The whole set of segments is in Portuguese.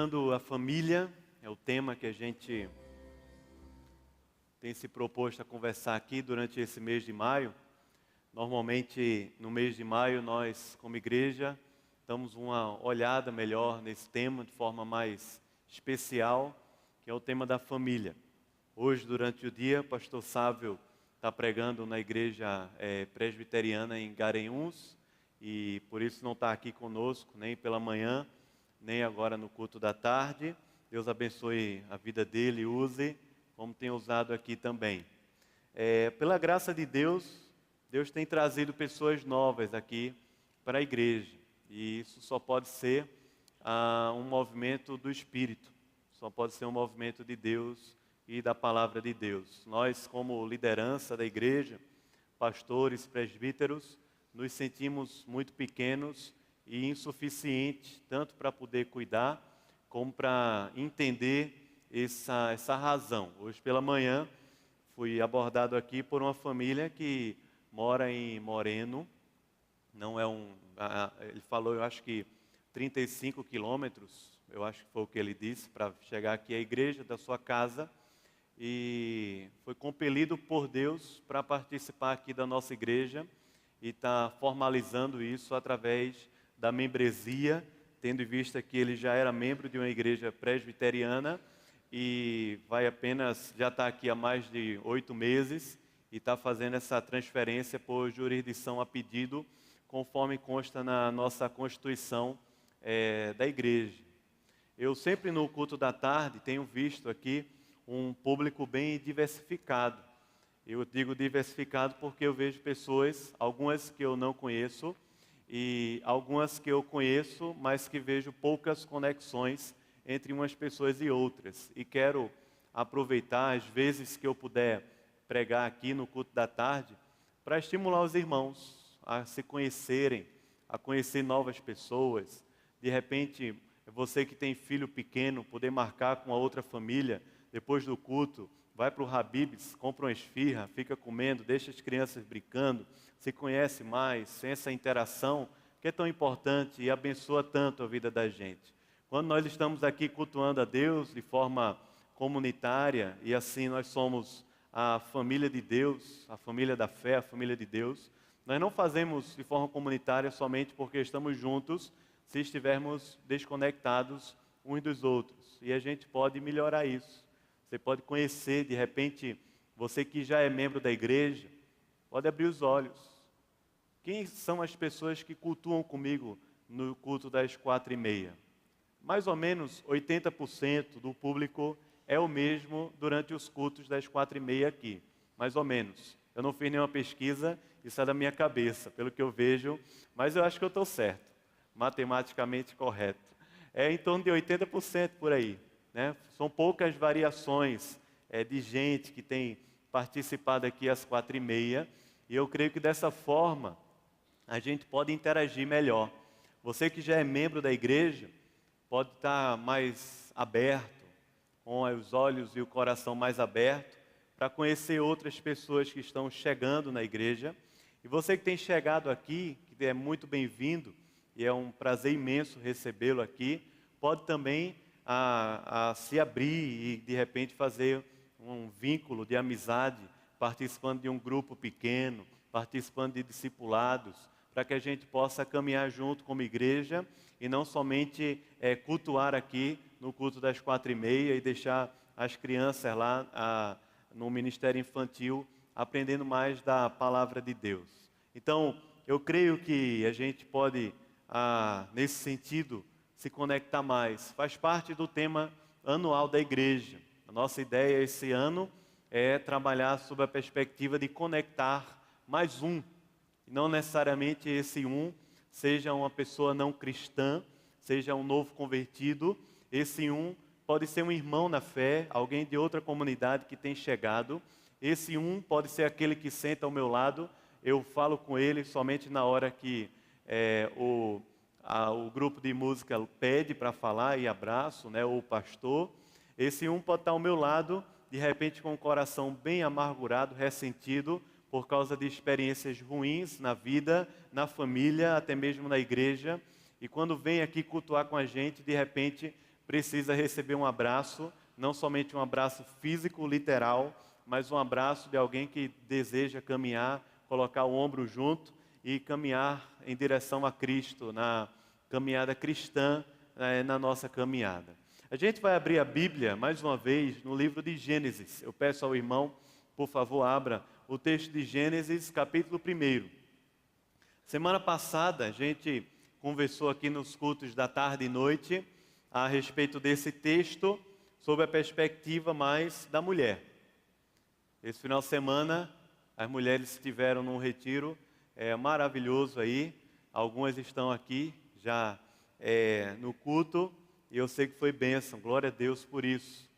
Cultuando a família é o tema que a gente tem se proposto a conversar aqui durante esse mês de maio. Normalmente, no mês de maio, nós, como igreja, damos uma olhada melhor nesse tema de forma mais especial, que é o tema da família. Hoje, durante o dia, o pastor Sávio está pregando na igreja presbiteriana em Garanhuns, e por isso não está aqui conosco, nem pela manhã, nem agora no culto da tarde. Deus abençoe a vida dele e use, como tem usado aqui também. Pela graça de Deus, Deus tem trazido pessoas novas aqui para a igreja. E isso só pode ser um movimento do Espírito. Só pode ser um movimento de Deus e da palavra de Deus. Nós, como liderança da igreja, pastores, presbíteros, nos sentimos muito pequenos e insuficientes, tanto para poder cuidar, como para entender essa razão. Hoje pela manhã, fui abordado aqui por uma família que mora em Moreno. Não é ele falou, eu acho que 35 quilômetros, eu acho que foi o que ele disse, para chegar aqui à igreja da sua casa, e foi compelido por Deus para participar aqui da nossa igreja, e está formalizando isso através da membresia, tendo em vista que ele já era membro de uma igreja presbiteriana, e já está aqui há mais de 8 meses, e está fazendo essa transferência por jurisdição a pedido, conforme consta na nossa Constituição da igreja. Eu sempre no culto da tarde tenho visto aqui um público bem diversificado. Eu digo diversificado porque eu vejo pessoas, algumas que eu não conheço, e algumas que eu conheço, mas que vejo poucas conexões entre umas pessoas e outras. E quero aproveitar as vezes que eu puder pregar aqui no culto da tarde, para estimular os irmãos a se conhecerem, a conhecer novas pessoas. De repente, você que tem filho pequeno, poder marcar com a outra família, depois do culto, vai para o Habib's, compra uma esfirra, fica comendo, deixa as crianças brincando, se conhece mais, tem essa interação que é tão importante e abençoa tanto a vida da gente. Quando nós estamos aqui cultuando a Deus de forma comunitária, e assim nós somos a família de Deus, a família da fé, a família de Deus, nós não fazemos de forma comunitária somente porque estamos juntos, se estivermos desconectados uns dos outros. E a gente pode melhorar isso. Você pode conhecer, de repente, você que já é membro da igreja, pode abrir os olhos. Quem são as pessoas que cultuam comigo no culto das 4h30? Mais ou menos 80% do público é o mesmo durante os cultos das 4h30 aqui. Mais ou menos. Eu não fiz nenhuma pesquisa, isso é da minha cabeça, pelo que eu vejo, mas eu acho que eu estou certo, matematicamente correto. É em torno de 80% por aí. Né? São poucas variações de gente que tem participado aqui às 4h30, e eu creio que dessa forma a gente pode interagir melhor. Você que já é membro da igreja pode estar mais aberto, com os olhos e o coração mais aberto, para conhecer outras pessoas que estão chegando na igreja. E você que tem chegado aqui, que é muito bem-vindo, e é um prazer imenso recebê-lo aqui, pode também se abrir e de repente fazer um vínculo de amizade, participando de um grupo pequeno, participando de discipulados, para que a gente possa caminhar junto como igreja e não somente cultuar aqui no culto das 4h30 e deixar as crianças lá no ministério infantil aprendendo mais da palavra de Deus. Então, eu creio que a gente pode, nesse sentido, se conectar mais. Faz parte do tema anual da igreja. A nossa ideia esse ano é trabalhar sob a perspectiva de conectar mais um. E não necessariamente esse um seja uma pessoa não cristã, seja um novo convertido. Esse um pode ser um irmão na fé, alguém de outra comunidade que tem chegado. Esse um pode ser aquele que senta ao meu lado. Eu falo com ele somente na hora que o grupo de música pede para falar e abraço, né, ou o pastor. Esse um pode estar ao meu lado, de repente com o coração bem amargurado, ressentido, por causa de experiências ruins na vida, na família, até mesmo na igreja. E quando vem aqui cultuar com a gente, de repente precisa receber um abraço, não somente um abraço físico, literal, mas um abraço de alguém que deseja caminhar, colocar o ombro junto e caminhar em direção a Cristo, na caminhada cristã, na nossa caminhada. A gente vai abrir a Bíblia, mais uma vez, no livro de Gênesis. Eu peço ao irmão, por favor, abra o texto de Gênesis, capítulo 1. Semana passada, a gente conversou aqui nos cultos da tarde e noite a respeito desse texto, sob a perspectiva mais da mulher. Esse final de semana, as mulheres estiveram num retiro maravilhoso aí. Algumas estão aqui já no culto, e eu sei que foi bênção, glória a Deus por isso.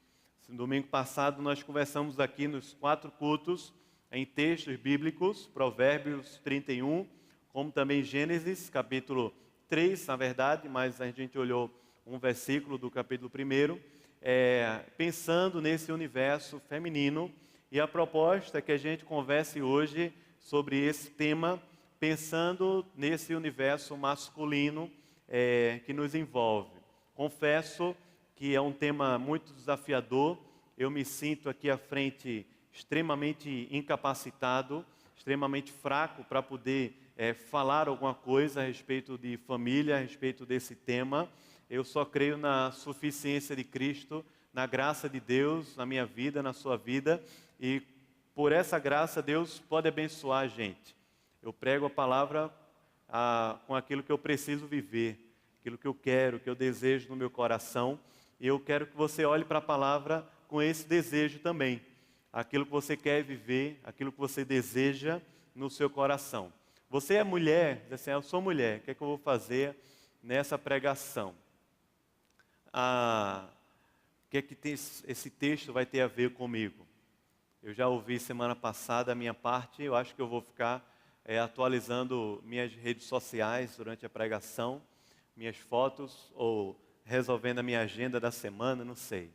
No domingo passado nós conversamos aqui nos 4 cultos, em textos bíblicos, Provérbios 31, como também Gênesis, capítulo 3, na verdade, mas a gente olhou um versículo do capítulo 1, pensando nesse universo feminino, e a proposta é que a gente converse hoje sobre esse tema, pensando nesse universo masculino que nos envolve. Confesso que é um tema muito desafiador. Eu me sinto aqui à frente extremamente incapacitado, extremamente fraco para poder falar alguma coisa a respeito de família, a respeito desse tema. Eu só creio na suficiência de Cristo, na graça de Deus, na minha vida, na sua vida, e por essa graça Deus pode abençoar a gente. Eu prego a palavra com aquilo que eu preciso viver, aquilo que eu quero, que eu desejo no meu coração, e eu quero que você olhe para a palavra com esse desejo também, aquilo que você quer viver, aquilo que você deseja no seu coração. Você é mulher, diz assim, eu sou mulher, o que é que eu vou fazer nessa pregação? O que é que esse texto vai ter a ver comigo? Eu já ouvi semana passada a minha parte, eu acho que eu vou ficar atualizando minhas redes sociais durante a pregação, minhas fotos, ou resolvendo a minha agenda da semana, não sei.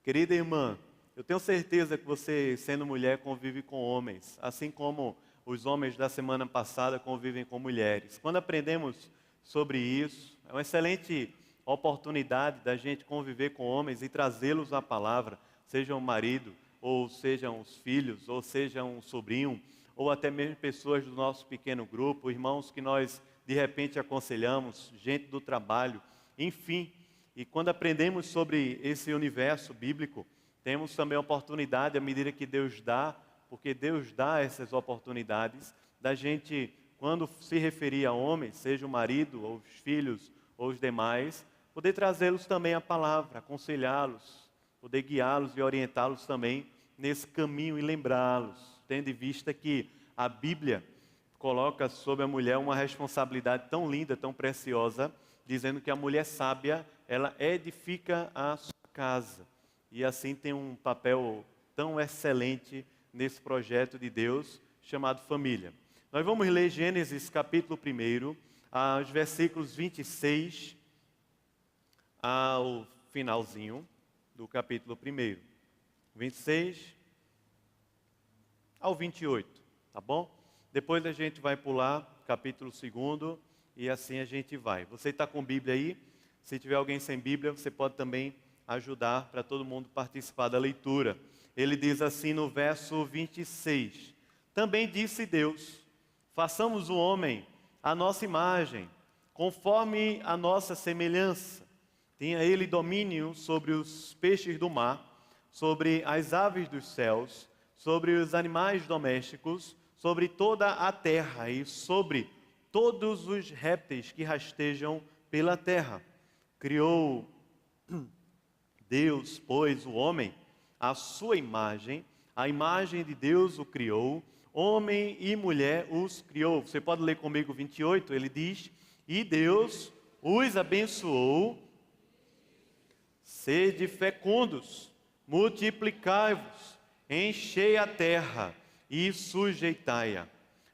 Querida irmã, eu tenho certeza que você, sendo mulher, convive com homens, assim como os homens da semana passada convivem com mulheres. Quando aprendemos sobre isso, é uma excelente oportunidade da gente conviver com homens e trazê-los à palavra, sejam o marido, ou sejam os filhos, ou sejam um sobrinho, ou até mesmo pessoas do nosso pequeno grupo, irmãos que nós de repente aconselhamos, gente do trabalho, enfim. E quando aprendemos sobre esse universo bíblico, temos também a oportunidade, à medida que Deus dá, porque Deus dá essas oportunidades, da gente, quando se referir a homens, seja o marido, ou os filhos, ou os demais, poder trazê-los também à palavra, aconselhá-los, poder guiá-los e orientá-los também nesse caminho e lembrá-los, tendo em vista que a Bíblia coloca sobre a mulher uma responsabilidade tão linda, tão preciosa, dizendo que a mulher sábia, ela edifica a sua casa, e assim tem um papel tão excelente nesse projeto de Deus, chamado família. Nós vamos ler Gênesis capítulo 1, os versículos 26 ao finalzinho do capítulo 1, 26 ao 28, tá bom? Depois a gente vai pular capítulo 2 e assim a gente vai. Você está com Bíblia aí? Se tiver alguém sem Bíblia, você pode também ajudar para todo mundo participar da leitura. Ele diz assim no verso 26: Também disse Deus, façamos o homem à nossa imagem, conforme a nossa semelhança. Tenha ele domínio sobre os peixes do mar, sobre as aves dos céus, sobre os animais domésticos, sobre toda a terra e sobre todos os répteis que rastejam pela terra. Criou Deus, pois, o homem, à sua imagem, a imagem de Deus o criou, homem e mulher os criou. Você pode ler comigo 28, ele diz, e Deus os abençoou, sede fecundos, multiplicai-vos, enchei a terra e sujeitai-a.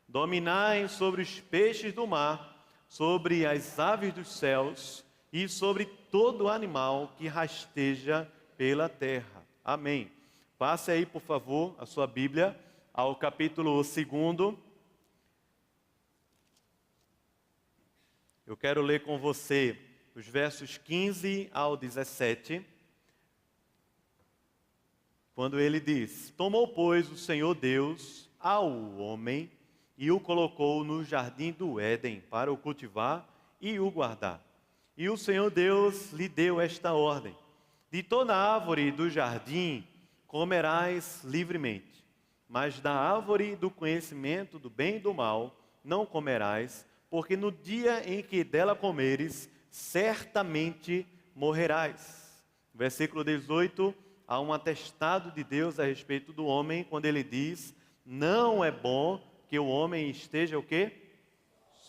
Dominai sobre os peixes do mar, sobre as aves dos céus e sobre todo animal que rasteja pela terra. Amém. Passe aí, por favor, a sua Bíblia ao capítulo 2. Eu quero ler com você os versos 15 ao 17, quando ele diz: Tomou, pois, o Senhor Deus ao homem e o colocou no jardim do Éden para o cultivar e o guardar. E o Senhor Deus lhe deu esta ordem: de toda árvore do jardim comerás livremente, mas da árvore do conhecimento do bem e do mal não comerás, porque no dia em que dela comeres, certamente morrerás. Versículo 18, há um atestado de Deus a respeito do homem, quando ele diz: não é bom que o homem esteja o quê?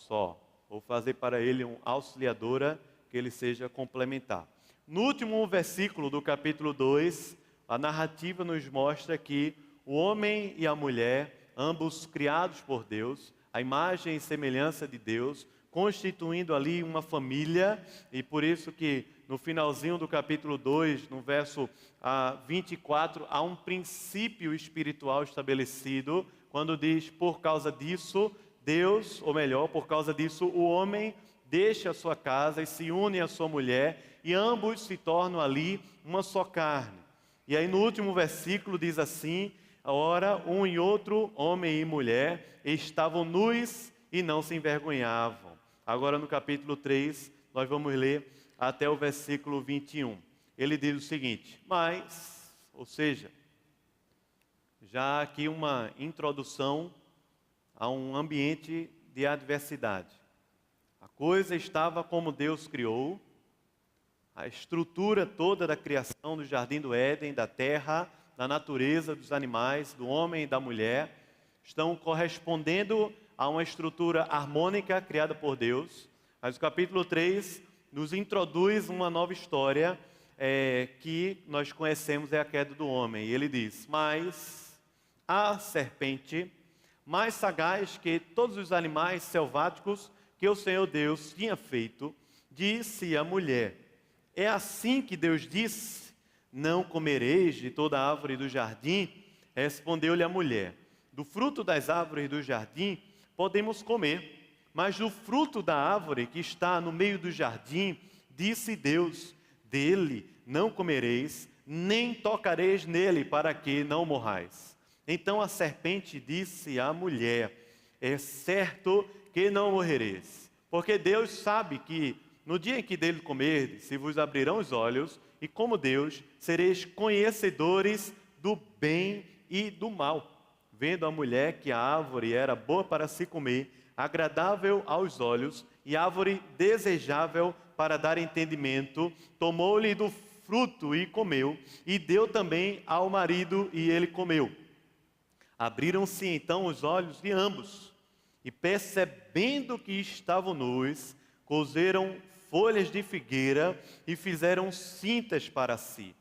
Só. Vou fazer para ele uma auxiliadora, que ele seja complementar. No último versículo do capítulo 2, a narrativa nos mostra que o homem e a mulher, ambos criados por Deus, a imagem e semelhança de Deus, constituindo ali uma família, e por isso que no finalzinho do capítulo 2, no verso 24, há um princípio espiritual estabelecido, quando diz: por causa disso, Deus, ou melhor, por causa disso, o homem deixa a sua casa e se une à sua mulher, e ambos se tornam ali uma só carne. E aí no último versículo diz assim: ora, um e outro, homem e mulher, estavam nus e não se envergonhavam. Agora no capítulo 3, nós vamos ler até o versículo 21. Ele diz o seguinte: mas, ou seja, já aqui uma introdução a um ambiente de adversidade. A coisa estava como Deus criou, a estrutura toda da criação do jardim do Éden, da terra, da natureza, dos animais, do homem e da mulher, estão correspondendo a uma estrutura harmônica criada por Deus. Mas o capítulo 3 nos introduz uma nova história que nós conhecemos, é a queda do homem. E ele diz: mas a serpente, mais sagaz que todos os animais selváticos que o Senhor Deus tinha feito, disse à mulher: é assim que Deus disse: não comereis de toda árvore do jardim? Respondeu-lhe a mulher: do fruto das árvores do jardim podemos comer, mas do fruto da árvore que está no meio do jardim, disse Deus: dele não comereis, nem tocareis nele, para que não morrais. Então a serpente disse à mulher: é certo que não morrereis, porque Deus sabe que no dia em que dele comerdes, se vos abrirão os olhos, e como Deus, sereis conhecedores do bem e do mal. Vendo a mulher que a árvore era boa para se comer, agradável aos olhos, e árvore desejável para dar entendimento, tomou-lhe do fruto e comeu, e deu também ao marido, e ele comeu. Abriram-se então os olhos de ambos, e percebendo que estavam nus, coseram folhas de figueira e fizeram cintas para si.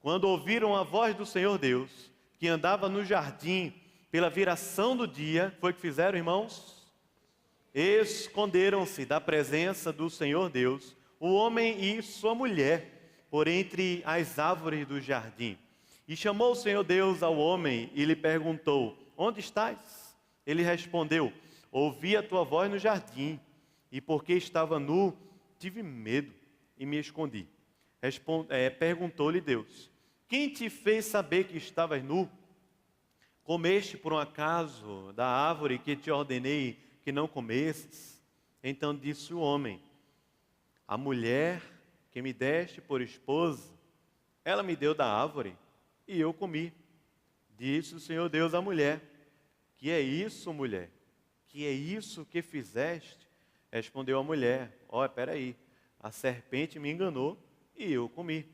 Quando ouviram a voz do Senhor Deus, que andava no jardim pela viração do dia, foi o que fizeram, irmãos? Esconderam-se da presença do Senhor Deus, o homem e sua mulher, por entre as árvores do jardim. E chamou o Senhor Deus ao homem e lhe perguntou: onde estás? Ele respondeu: ouvi a tua voz no jardim, e porque estava nu, tive medo e me escondi. Perguntou-lhe Deus: quem te fez saber que estavas nu? Comeste por um acaso da árvore que te ordenei que não comesses? Então disse o homem: a mulher que me deste por esposa, ela me deu da árvore e eu comi. Disse o Senhor Deus à mulher: que é isso, mulher? Que é isso que fizeste? Respondeu a mulher: espera aí, a serpente me enganou e eu comi.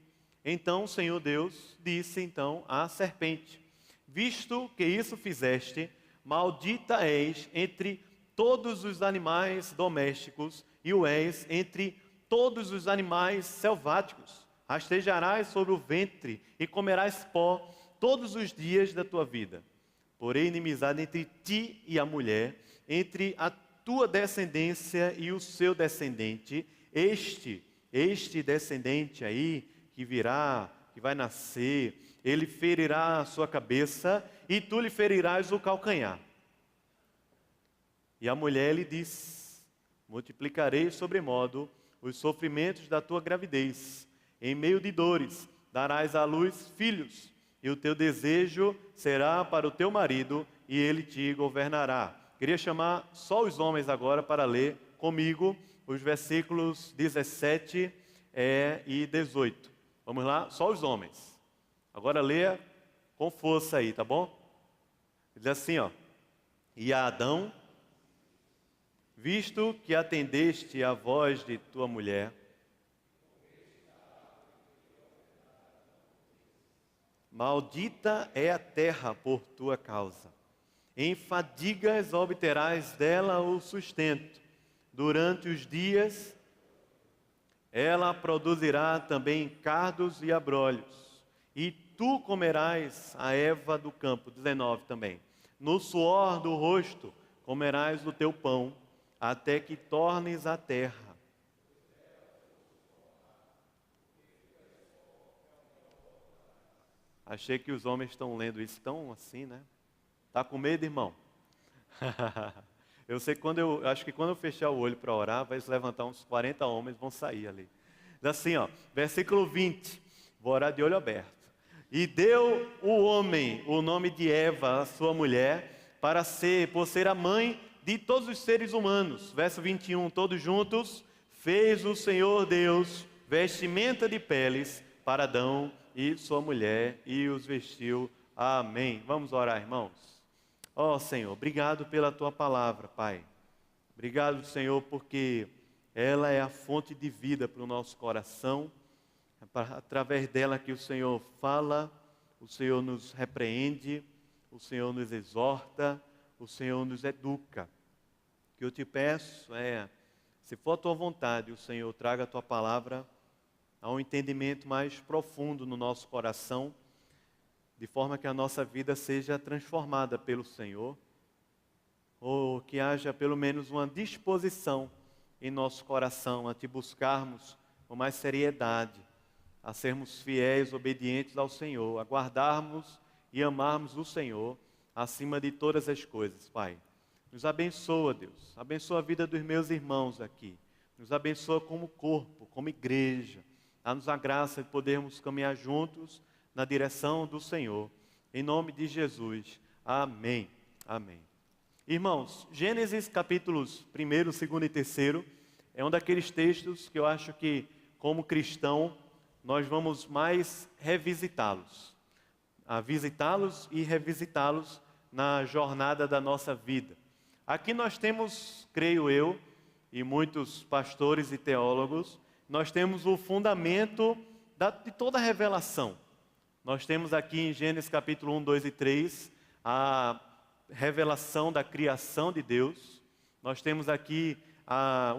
Então o Senhor Deus disse então à serpente: visto que isso fizeste, maldita és entre todos os animais domésticos e o és entre todos os animais selváticos. Rastejarás sobre o ventre e comerás pó todos os dias da tua vida. Porém, inimizade entre ti e a mulher, entre a tua descendência e o seu descendente, este descendente aí que virá, que vai nascer, ele ferirá a sua cabeça e tu lhe ferirás o calcanhar. E a mulher lhe disse: multiplicarei sobremodo os sofrimentos da tua gravidez. Em meio de dores, darás à luz filhos, e o teu desejo será para o teu marido, e ele te governará. Queria chamar só os homens agora para ler comigo os versículos 17 e 18. Vamos lá? Só os homens. Agora leia com força aí, tá bom? Diz assim, ó. E a Adão, visto que atendeste à voz de tua mulher, maldita é a terra por tua causa. Em fadigas obterás dela o sustento. Durante os dias, ela produzirá também cardos e abrolhos. E tu comerás a erva do campo. 19 também. No suor do rosto comerás o teu pão, até que tornes a terra. Achei que os homens estão lendo isso tão assim, né? Tá com medo, irmão? Eu sei que acho que quando eu fechar o olho para orar, vai se levantar uns 40 homens, vão sair ali. Diz assim, ó, versículo 20, vou orar de olho aberto. E deu o homem o nome de Eva, a sua mulher, por ser a mãe de todos os seres humanos. Verso 21, todos juntos, fez o Senhor Deus vestimenta de peles para Adão e sua mulher, e os vestiu. Amém. Vamos orar, irmãos. Ó Senhor, obrigado pela tua palavra, Pai. Obrigado, Senhor, porque ela é a fonte de vida para o nosso coração. Através dela que o Senhor fala, o Senhor nos repreende, o Senhor nos exorta, o Senhor nos educa. O que eu te peço se for a tua vontade, o Senhor traga a tua palavra a um entendimento mais profundo no nosso coração, de forma que a nossa vida seja transformada pelo Senhor, ou que haja pelo menos uma disposição em nosso coração a te buscarmos com mais seriedade, a sermos fiéis, obedientes ao Senhor, a guardarmos e amarmos o Senhor acima de todas as coisas, Pai. Nos abençoa, Deus, abençoa a vida dos meus irmãos aqui, nos abençoa como corpo, como igreja, dá-nos a graça de podermos caminhar juntos na direção do Senhor, em nome de Jesus, amém, amém. Irmãos, Gênesis capítulos 1, 2 e 3 é um daqueles textos que eu acho que, como cristão, nós vamos mais revisitá-los, visitá-los e revisitá-los na jornada da nossa vida. Aqui nós temos, creio eu, e muitos pastores e teólogos, nós temos o fundamento de toda a revelação. Nós temos aqui em Gênesis capítulo 1, 2 e 3, a revelação da criação de Deus. Nós temos aqui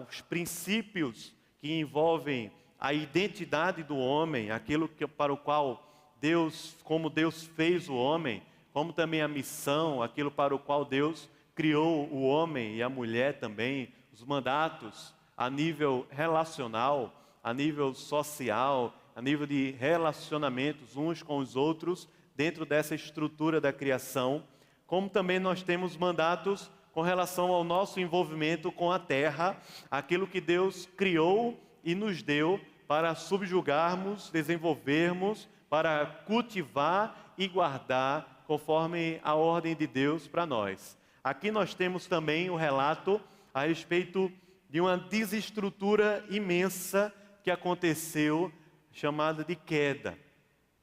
os princípios que envolvem a identidade do homem, aquilo para o qual Deus, como Deus fez o homem, como também a missão, aquilo para o qual Deus criou o homem e a mulher também, os mandatos a nível relacional, a nível social, a nível de relacionamentos uns com os outros, dentro dessa estrutura da criação, como também nós temos mandatos com relação ao nosso envolvimento com a terra, aquilo que Deus criou e nos deu para subjugarmos, desenvolvermos, para cultivar e guardar, conforme a ordem de Deus para nós. Aqui nós temos também o relato a respeito de uma desestrutura imensa que aconteceu, chamada de queda,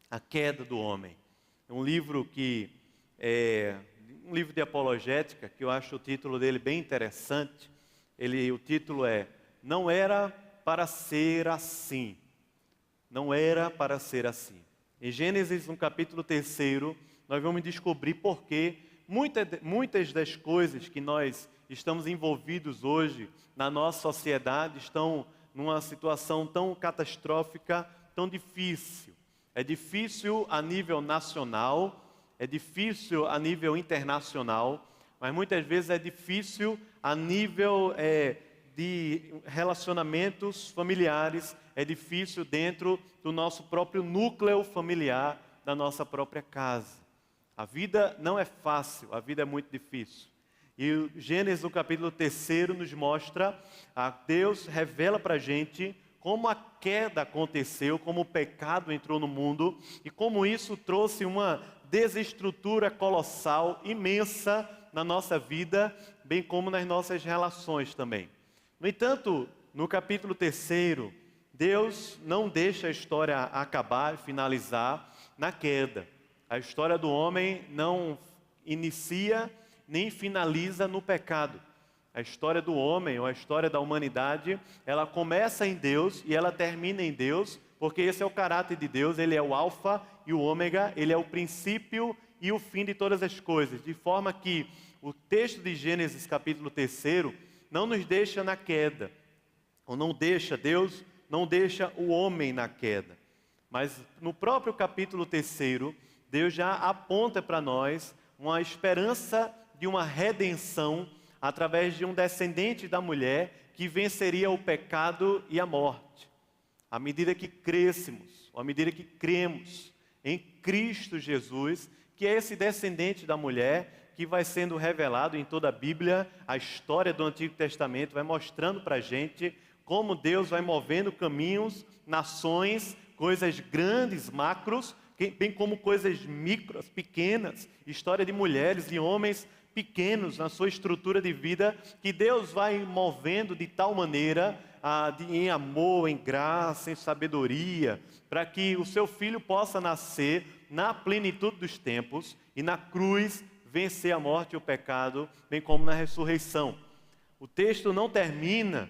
a queda do homem. É um livro um livro de apologética, que eu acho o título dele bem interessante. O título é Não Era para Ser Assim. Não era para ser assim. Em Gênesis, no capítulo 3, nós vamos descobrir por que muitas das coisas que nós estamos envolvidos hoje na nossa sociedade estão numa situação tão catastrófica, tão difícil. É difícil a nível nacional, é difícil a nível internacional, mas muitas vezes é difícil a nível de relacionamentos familiares, é difícil dentro do nosso próprio núcleo familiar, da nossa própria casa. A vida não é fácil, a vida é muito difícil. E o Gênesis, no capítulo 3, nos mostra, Deus revela para a gente como a queda aconteceu, como o pecado entrou no mundo e como isso trouxe uma desestrutura colossal, imensa na nossa vida, bem como nas nossas relações também. No entanto, no capítulo 3, Deus não deixa a história acabar, finalizar na queda. A história do homem não inicia nem finaliza no pecado. A história do homem, ou a história da humanidade, ela começa em Deus e ela termina em Deus, porque esse é o caráter de Deus, Ele é o alfa e o ômega, Ele é o princípio e o fim de todas as coisas. De forma que o texto de Gênesis capítulo 3 não nos deixa na queda, ou não deixa, Deus não deixa o homem na queda. Mas no próprio capítulo 3, Deus já aponta para nós uma esperança de uma redenção através de um descendente da mulher que venceria o pecado e a morte. À medida que crescemos, ou à medida que cremos em Cristo Jesus, que é esse descendente da mulher que vai sendo revelado em toda a Bíblia, a história do Antigo Testamento vai mostrando para a gente como Deus vai movendo caminhos, nações, coisas grandes, macros, bem como coisas micros, pequenas, história de mulheres e homens pequenos na sua estrutura de vida, que Deus vai movendo de tal maneira, em amor, em graça, em sabedoria, para que o seu filho possa nascer na plenitude dos tempos e na cruz vencer a morte e o pecado, bem como na ressurreição. O texto não termina,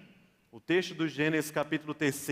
o texto do Gênesis capítulo 3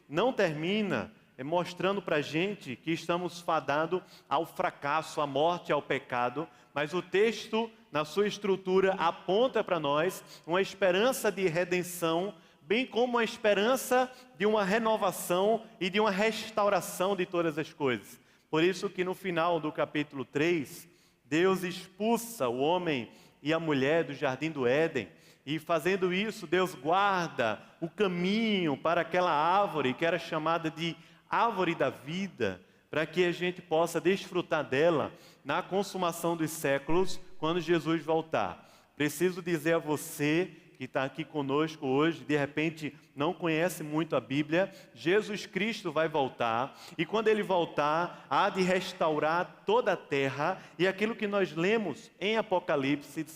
não termina mostrando para a gente que estamos fadados ao fracasso, à morte, ao pecado, mas o texto, na sua estrutura, aponta para nós uma esperança de redenção, bem como uma esperança de uma renovação e de uma restauração de todas as coisas. Por isso que no final do capítulo 3, Deus expulsa o homem e a mulher do jardim do Éden, e fazendo isso, Deus guarda o caminho para aquela árvore que era chamada de árvore da vida, para que a gente possa desfrutar dela na consumação dos séculos, quando Jesus voltar. Preciso dizer a você que está aqui conosco hoje, de repente não conhece muito a Bíblia, Jesus Cristo vai voltar, e quando Ele voltar, há de restaurar toda a terra, e aquilo que nós lemos em Apocalipse,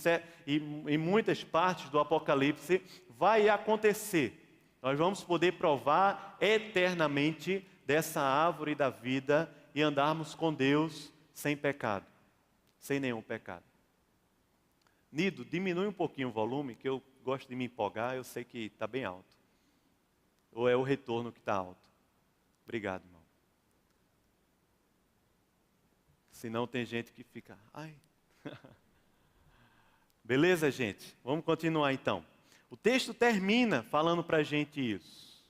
e em muitas partes do Apocalipse, vai acontecer. Nós vamos poder provar eternamente dessa árvore da vida e andarmos com Deus sem pecado, sem nenhum pecado. Nido, diminui um pouquinho o volume, que eu gosto de me empolgar, eu sei que está bem alto. Ou é o retorno que está alto? Obrigado, irmão. Senão tem gente que fica, ai. Beleza, gente? Vamos continuar então. O texto termina falando para a gente isso.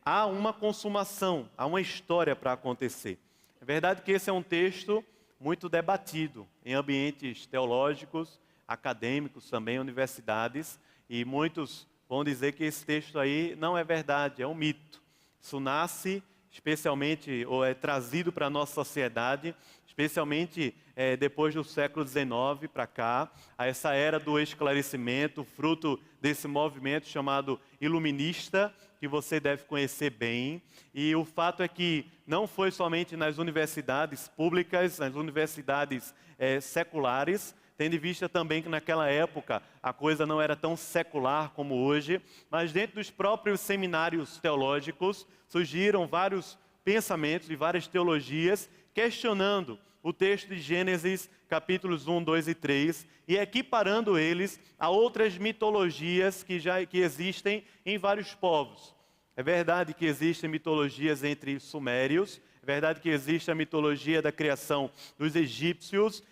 Há uma consumação, há uma história para acontecer. É verdade que esse é um texto muito debatido em ambientes teológicos, acadêmicos também, universidades, e muitos vão dizer que esse texto aí não é verdade, é um mito. Isso nasce especialmente, ou é trazido para a nossa sociedade, especialmente depois do século XIX para cá, a essa era do esclarecimento, fruto desse movimento chamado iluminista, que você deve conhecer bem. E o fato é que não foi somente nas universidades públicas, nas universidades seculares, tendo em vista também que naquela época a coisa não era tão secular como hoje, mas dentro dos próprios seminários teológicos surgiram vários pensamentos e várias teologias questionando o texto de Gênesis, capítulos 1, 2 e 3, e equiparando eles a outras mitologias que existem em vários povos. É verdade que existem mitologias entre sumérios, é verdade que existe a mitologia da criação dos egípcios,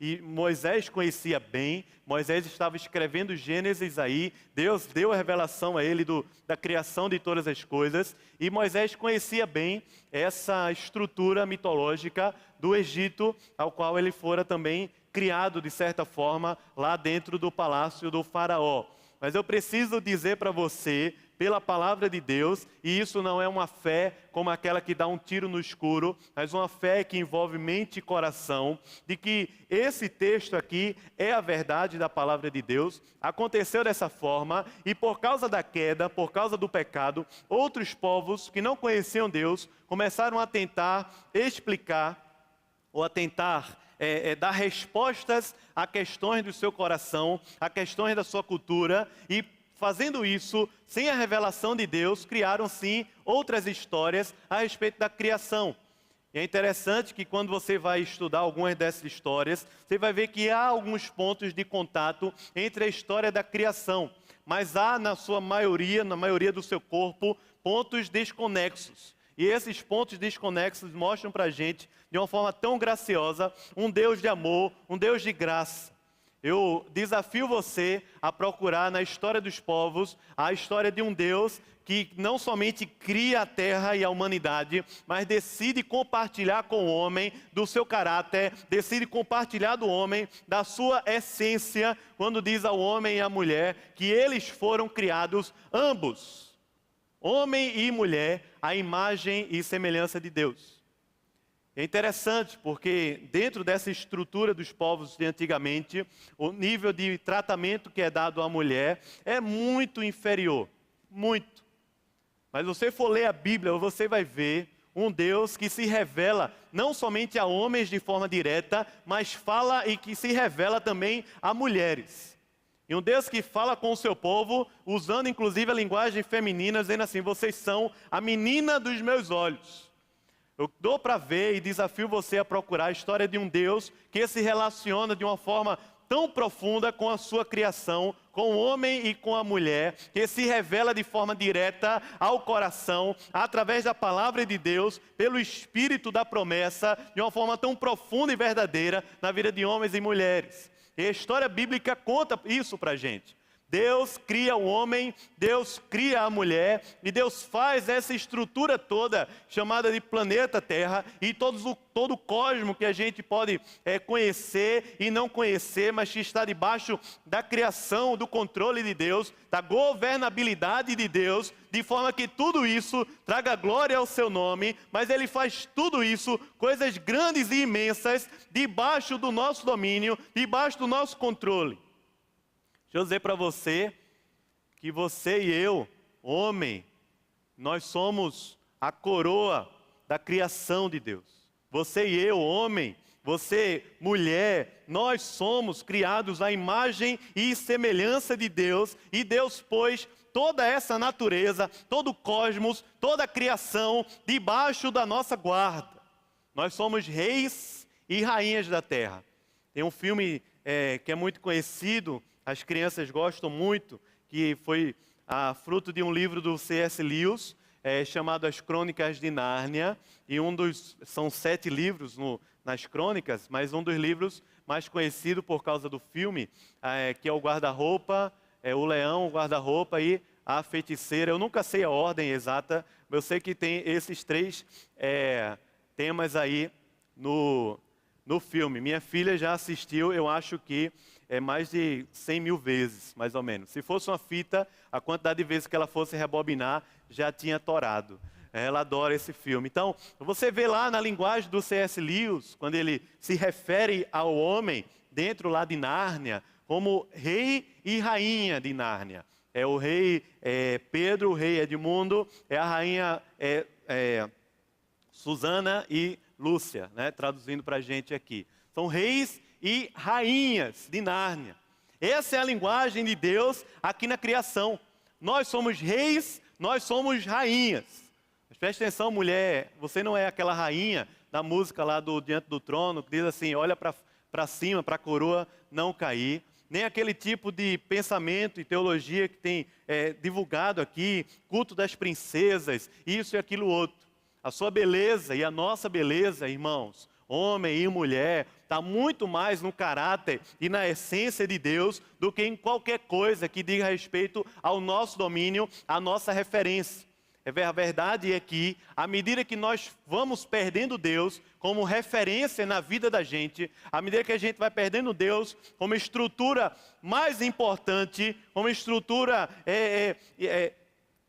e Moisés conhecia bem, Moisés estava escrevendo Gênesis aí, Deus deu a revelação a ele da criação de todas as coisas, e Moisés conhecia bem essa estrutura mitológica do Egito, ao qual ele fora também criado de certa forma lá dentro do palácio do faraó. Mas eu preciso dizer para você, pela palavra de Deus, e isso não é uma fé como aquela que dá um tiro no escuro, mas uma fé que envolve mente e coração, de que esse texto aqui é a verdade da palavra de Deus, aconteceu dessa forma, e por causa da queda, por causa do pecado, outros povos que não conheciam Deus, começaram a tentar explicar, ou a tentar dar respostas a questões do seu coração, a questões da sua cultura, e fazendo isso, sem a revelação de Deus, criaram sim outras histórias a respeito da criação. E é interessante que quando você vai estudar algumas dessas histórias, você vai ver que há alguns pontos de contato entre a história da criação, mas há na maioria do seu corpo, pontos desconexos. E esses pontos desconexos mostram para a gente, de uma forma tão graciosa, um Deus de amor, um Deus de graça. Eu desafio você a procurar na história dos povos a história de um Deus que não somente cria a terra e a humanidade, mas decide compartilhar com o homem do seu caráter, decide compartilhar do homem da sua essência, quando diz ao homem e à mulher que eles foram criados ambos, homem e mulher, à imagem e semelhança de Deus. É interessante porque dentro dessa estrutura dos povos de antigamente, o nível de tratamento que é dado à mulher é muito inferior, muito. Mas você for ler a Bíblia, você vai ver um Deus que se revela não somente a homens de forma direta, mas fala e que se revela também a mulheres. E um Deus que fala com o seu povo, usando inclusive a linguagem feminina, dizendo assim: vocês são a menina dos meus olhos. Eu dou para ver e desafio você a procurar a história de um Deus que se relaciona de uma forma tão profunda com a sua criação, com o homem e com a mulher, que se revela de forma direta ao coração, através da palavra de Deus, pelo Espírito da promessa, de uma forma tão profunda e verdadeira na vida de homens e mulheres. E a história bíblica conta isso para a gente. Deus cria o homem, Deus cria a mulher, e Deus faz essa estrutura toda, chamada de planeta Terra, e todo o cosmo que a gente pode conhecer e não conhecer, mas que está debaixo da criação, do controle de Deus, da governabilidade de Deus, de forma que tudo isso traga glória ao seu nome, mas Ele faz tudo isso, coisas grandes e imensas, debaixo do nosso domínio, debaixo do nosso controle. Deixa eu dizer para você que você e eu, homem, nós somos a coroa da criação de Deus. Você e eu, homem, você, mulher, nós somos criados à imagem e semelhança de Deus, e Deus pôs toda essa natureza, todo o cosmos, toda a criação debaixo da nossa guarda. Nós somos reis e rainhas da terra. Tem um filme que é muito conhecido, as crianças gostam muito, que foi fruto de um livro do C.S. Lewis, chamado As Crônicas de Nárnia, e são 7 livros nas crônicas, mas um dos livros mais conhecido por causa do filme, que é o Guarda-Roupa, o Leão, o Guarda-Roupa e a Feiticeira. Eu nunca sei a ordem exata, mas eu sei que tem esses 3 temas aí no filme. Minha filha já assistiu, eu acho que mais de 100 mil vezes, mais ou menos. Se fosse uma fita, a quantidade de vezes que ela fosse rebobinar, já tinha torado. Ela adora esse filme. Então, você vê lá na linguagem do C.S. Lewis, quando ele se refere ao homem, dentro lá de Nárnia, como rei e rainha de Nárnia. É o rei Pedro, o rei Edmundo, é a rainha Susana e Lúcia, né, traduzindo para a gente aqui. São reis e rainhas de Nárnia. Essa é a linguagem de Deus aqui na criação. Nós somos reis, nós somos rainhas. Mas preste atenção, mulher, você não é aquela rainha da música lá do Diante do Trono, que diz assim: olha para cima, para a coroa não cair. Nem aquele tipo de pensamento e teologia que tem divulgado aqui, culto das princesas, isso e aquilo outro. A sua beleza e a nossa beleza, irmãos, homem e mulher, está muito mais no caráter e na essência de Deus do que em qualquer coisa que diga respeito ao nosso domínio, à nossa referência. A verdade é que, à medida que nós vamos perdendo Deus como referência na vida da gente, à medida que a gente vai perdendo Deus como estrutura mais importante, como estrutura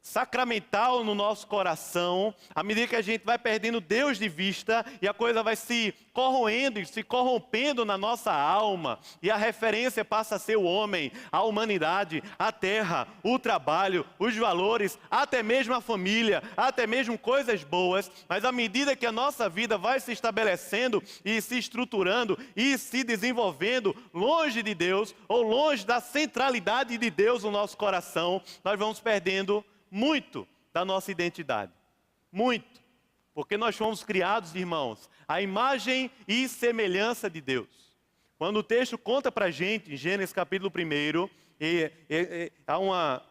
sacramental no nosso coração, à medida que a gente vai perdendo Deus de vista e a coisa vai se corroendo e se corrompendo na nossa alma, e a referência passa a ser o homem, a humanidade, a terra, o trabalho, os valores, até mesmo a família, até mesmo coisas boas, mas à medida que a nossa vida vai se estabelecendo e se estruturando e se desenvolvendo longe de Deus, ou longe da centralidade de Deus no nosso coração, nós vamos perdendo muito da nossa identidade. Muito. Porque nós fomos criados, irmãos, à imagem e semelhança de Deus. Quando o texto conta para a gente, em Gênesis capítulo 1, há uma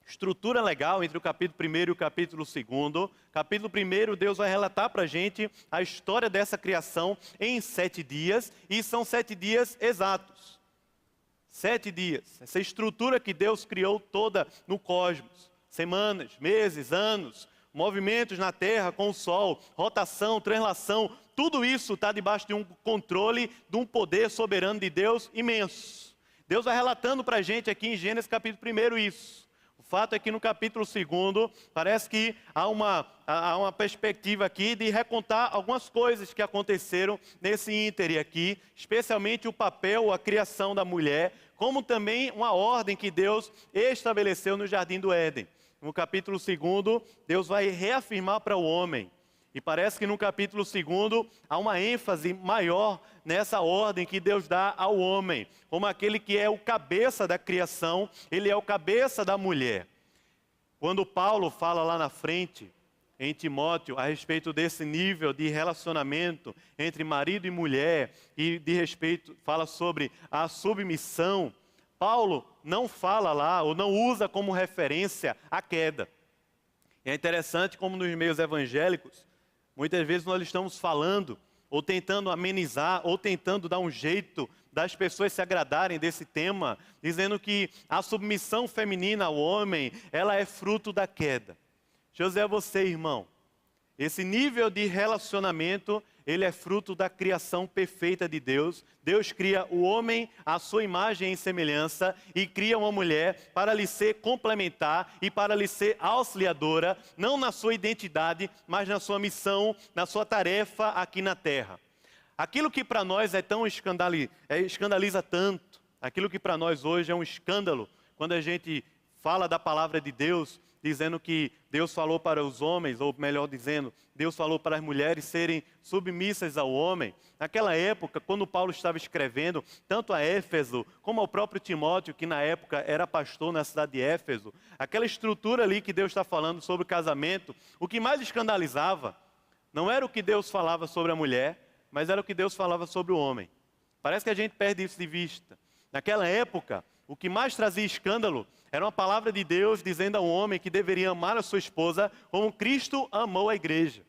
estrutura legal entre o capítulo 1 e o capítulo 2. Capítulo 1, Deus vai relatar para a gente a história dessa criação em 7 dias, e são 7 dias exatos. 7 dias. Essa estrutura que Deus criou toda no cosmos. Semanas, meses, anos, movimentos na terra com o sol, rotação, translação, tudo isso está debaixo de um controle, de um poder soberano de Deus imenso. Deus vai relatando para a gente aqui em Gênesis capítulo 1 isso. O fato é que no capítulo 2, parece que há uma perspectiva aqui de recontar algumas coisas que aconteceram nesse íntere aqui, especialmente o papel, a criação da mulher, como também uma ordem que Deus estabeleceu no Jardim do Éden. No capítulo 2, Deus vai reafirmar para o homem. E parece que no capítulo 2 há uma ênfase maior nessa ordem que Deus dá ao homem, como aquele que é o cabeça da criação, ele é o cabeça da mulher. Quando Paulo fala lá na frente, em Timóteo, a respeito desse nível de relacionamento entre marido e mulher, e fala sobre a submissão, Paulo não fala lá, ou não usa como referência a queda. É interessante como nos meios evangélicos, muitas vezes nós estamos falando, ou tentando amenizar, ou tentando dar um jeito das pessoas se agradarem desse tema, dizendo que a submissão feminina ao homem, ela é fruto da queda. Deixa eu dizer a você, irmão, esse nível de relacionamento, ele é fruto da criação perfeita de Deus. Deus cria o homem à sua imagem e semelhança e cria uma mulher para lhe ser complementar e para lhe ser auxiliadora, não na sua identidade, mas na sua missão, na sua tarefa aqui na terra. Aquilo que para nós escandaliza tanto, aquilo que para nós hoje é um escândalo, quando a gente fala da palavra de Deus, dizendo que Deus falou para os homens, ou melhor dizendo, Deus falou para as mulheres serem submissas ao homem. Naquela época, quando Paulo estava escrevendo, tanto a Éfeso, como ao próprio Timóteo, que na época era pastor na cidade de Éfeso, aquela estrutura ali que Deus está falando sobre o casamento, o que mais escandalizava, não era o que Deus falava sobre a mulher, mas era o que Deus falava sobre o homem. Parece que a gente perde isso de vista. Naquela época, o que mais trazia escândalo era uma palavra de Deus dizendo ao homem que deveria amar a sua esposa como Cristo amou a igreja.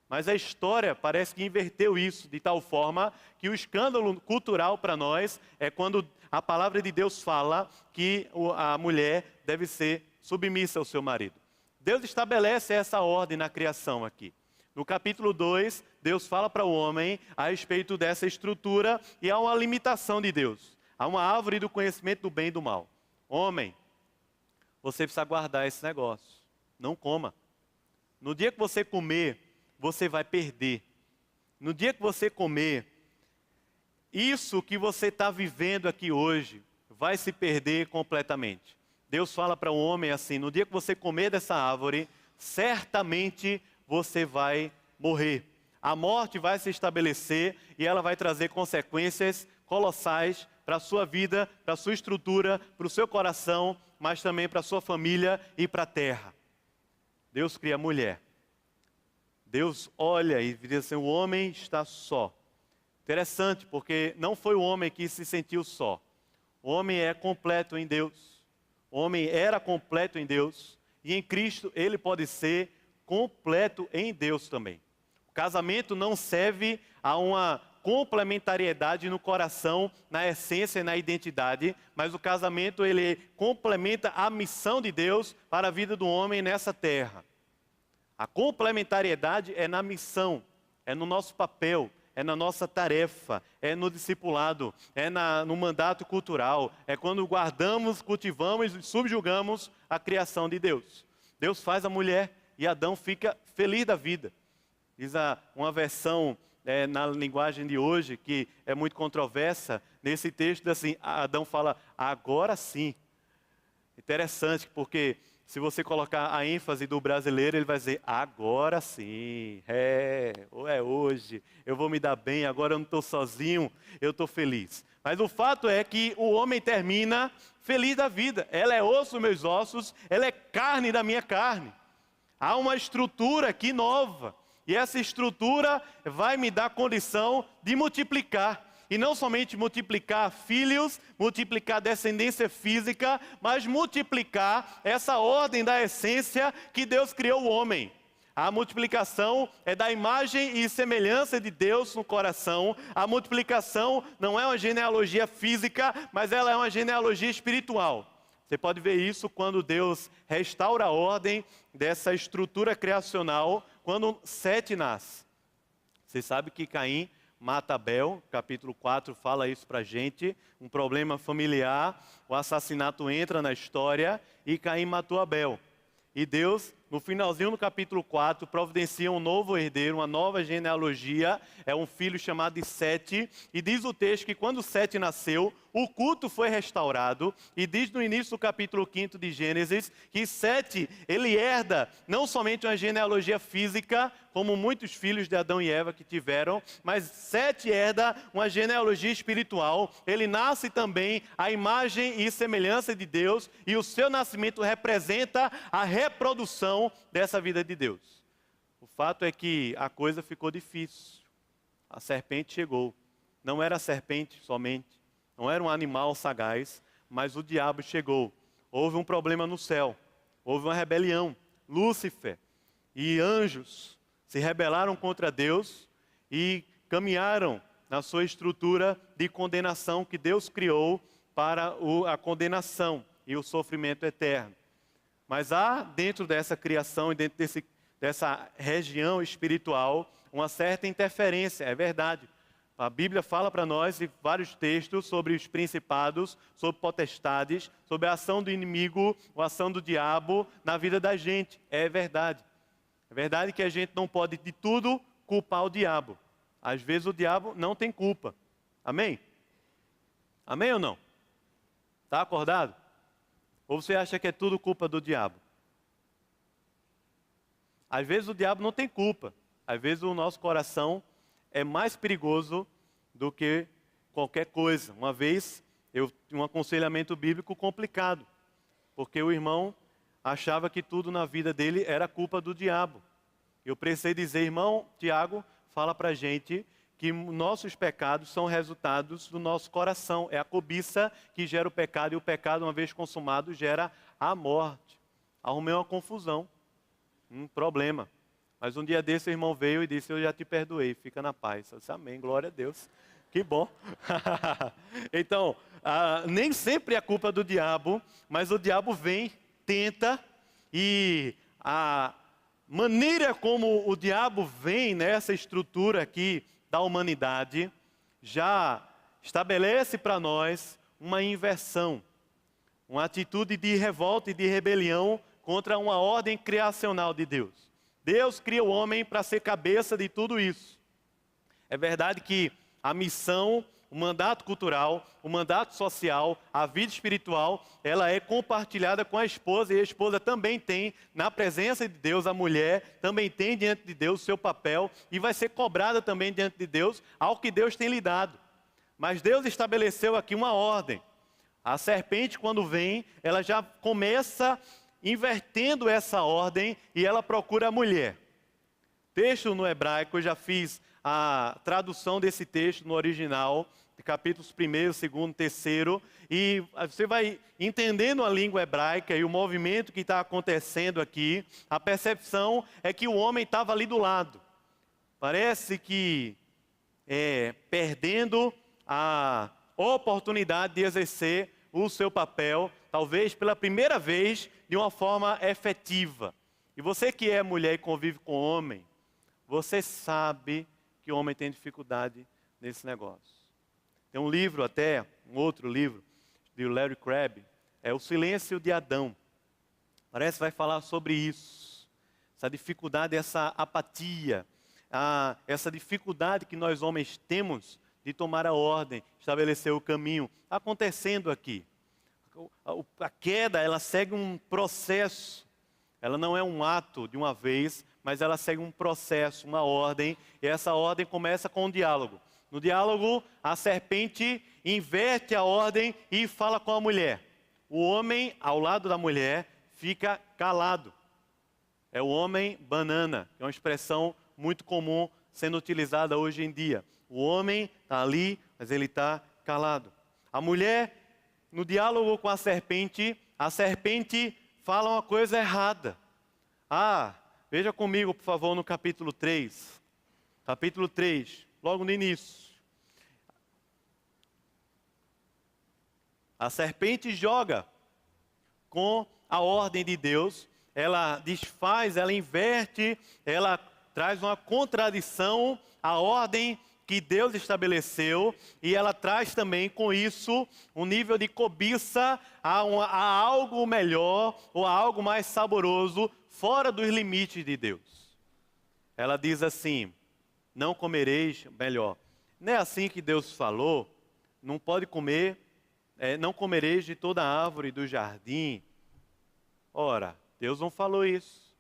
Mas a história parece que inverteu isso de tal forma que o escândalo cultural para nós é quando a palavra de Deus fala que a mulher deve ser submissa ao seu marido. Deus estabelece essa ordem na criação aqui. No capítulo 2, Deus fala para o homem a respeito dessa estrutura e há uma limitação de Deus. Há uma árvore do conhecimento do bem e do mal. Homem, você precisa guardar esse negócio. Não coma. No dia que você comer, você vai perder. No dia que você comer, isso que você está vivendo aqui hoje vai se perder completamente. Deus fala para o homem assim, no dia que você comer dessa árvore, certamente você vai morrer. A morte vai se estabelecer e ela vai trazer consequências colossais para a sua vida, para a sua estrutura, para o seu coração, mas também para a sua família e para a terra. Deus cria a mulher. Deus olha e diz assim, o homem está só. Interessante, porque não foi o homem que se sentiu só. O homem é completo em Deus. O homem era completo em Deus. E em Cristo ele pode ser completo em Deus também. O casamento não serve a uma complementariedade no coração, na essência e na identidade, mas o casamento ele complementa a missão de Deus para a vida do homem nessa terra. A complementariedade é na missão, é no nosso papel, é na nossa tarefa, é no discipulado, é no mandato cultural, é quando guardamos, cultivamos e subjugamos a criação de Deus. Deus faz a mulher e Adão fica feliz da vida. Diz uma versão na linguagem de hoje, que é muito controversa, nesse texto assim, Adão fala, agora sim. Interessante, porque se você colocar a ênfase do brasileiro, ele vai dizer, agora sim, ou é hoje, eu vou me dar bem, agora eu não estou sozinho, eu estou feliz. Mas o fato é que o homem termina feliz da vida. Ela é osso dos meus ossos, ela é carne da minha carne. Há uma estrutura aqui nova, e essa estrutura vai me dar condição de multiplicar. E não somente multiplicar filhos, multiplicar descendência física, mas multiplicar essa ordem da essência que Deus criou o homem. A multiplicação é da imagem e semelhança de Deus no coração. A multiplicação não é uma genealogia física, mas ela é uma genealogia espiritual. Você pode ver isso quando Deus restaura a ordem dessa estrutura criacional, quando Sete nasce. Você sabe que Caim mata Abel, capítulo 4 fala isso para a gente, um problema familiar, o assassinato entra na história e Caim matou Abel. E Deus, no finalzinho do capítulo 4, providencia um novo herdeiro, uma nova genealogia, é um filho chamado de Sete, e diz o texto que quando Sete nasceu, o culto foi restaurado, e diz no início do capítulo 5 de Gênesis, que Sete, ele herda não somente uma genealogia física, como muitos filhos de Adão e Eva que tiveram, mas Sete herda uma genealogia espiritual, ele nasce também à imagem e semelhança de Deus, e o seu nascimento representa a reprodução dessa vida de Deus. O fato é que a coisa ficou difícil. A serpente chegou. Não era a serpente somente, não era um animal sagaz, mas o diabo chegou. Houve um problema no céu, houve uma rebelião. Lúcifer e anjos se rebelaram contra Deus e caminharam na sua estrutura de condenação que Deus criou para a condenação e o sofrimento eterno. Mas há dentro dessa criação e dentro dessa região espiritual uma certa interferência, é verdade. A Bíblia fala para nós em vários textos sobre os principados, sobre potestades, sobre a ação do inimigo, a ação do diabo na vida da gente. É verdade. É verdade que a gente não pode de tudo culpar o diabo. Às vezes o diabo não tem culpa. Amém? Amém ou não? Está acordado? Ou você acha que é tudo culpa do diabo? Às vezes o diabo não tem culpa. Às vezes o nosso coração é mais perigoso do que qualquer coisa. Uma vez eu tinha um aconselhamento bíblico complicado, porque o irmão achava que tudo na vida dele era culpa do diabo. Eu precisei dizer, irmão Tiago, fala para a gente que nossos pecados são resultados do nosso coração. É a cobiça que gera o pecado, e o pecado, uma vez consumado, gera a morte. Arrumei uma confusão, um problema. Mas um dia desse o irmão veio e disse, eu já te perdoei, fica na paz. Eu disse, amém, glória a Deus. Que bom. Então, nem sempre é culpa do diabo, mas o diabo vem, tenta, e a maneira como o diabo vem nessa estrutura aqui da humanidade, já estabelece para nós uma inversão, uma atitude de revolta e de rebelião contra uma ordem criacional de Deus. Deus cria o homem para ser cabeça de tudo isso. É verdade que a missão, o mandato cultural, o mandato social, a vida espiritual, ela é compartilhada com a esposa, e a esposa também tem, na presença de Deus, a mulher também tem diante de Deus o seu papel, e vai ser cobrada também diante de Deus ao que Deus tem lhe dado. Mas Deus estabeleceu aqui uma ordem. A serpente, quando vem, ela já começa invertendo essa ordem e ela procura a mulher. Texto no hebraico, eu já fiz a tradução desse texto no original, de capítulos 1º, 2º, 3º, e você vai entendendo a língua hebraica e o movimento que está acontecendo aqui. A percepção é que o homem estava ali do lado. Parece que perdendo a oportunidade de exercer o seu papel, talvez pela primeira vez, de uma forma efetiva. E você que é mulher e convive com homem, você sabe que o homem tem dificuldade nesse negócio. Tem um livro até, um outro livro, de Larry Crabb, é O Silêncio de Adão. Parece que vai falar sobre isso. Essa dificuldade, essa apatia, essa dificuldade que nós homens temos de tomar a ordem, estabelecer o caminho, acontecendo aqui. A queda, ela segue um processo. Ela não é um ato de uma vez, mas ela segue um processo, uma ordem, e essa ordem começa com um diálogo. No diálogo, a serpente inverte a ordem e fala com a mulher. O homem, ao lado da mulher, fica calado. É o homem banana, que é uma expressão muito comum sendo utilizada hoje em dia. O homem está ali, mas ele está calado. A mulher, no diálogo com a serpente fala uma coisa errada. Veja comigo, por favor, no capítulo 3. Capítulo 3, logo no início. A serpente joga com a ordem de Deus, ela desfaz, ela inverte, ela traz uma contradição à ordem que Deus estabeleceu, e ela traz também com isso um nível de cobiça a algo melhor ou a algo mais saboroso fora dos limites de Deus. Ela diz assim: não comereis, melhor, não é assim que Deus falou, não pode comer, não comereis de toda árvore do jardim. Ora, Deus não falou isso.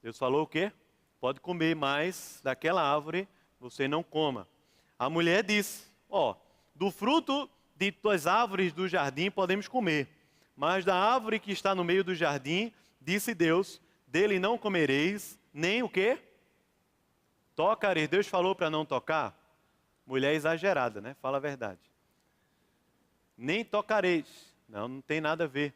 Deus falou o quê? Pode comer, mas daquela árvore você não coma. A mulher disse: do fruto de todas as árvores do jardim podemos comer, mas da árvore que está no meio do jardim, disse Deus, dele não comereis, nem o quê? Tocareis. Deus falou para não tocar? Mulher exagerada, né? Fala a verdade. Nem tocareis. Não tem nada a ver.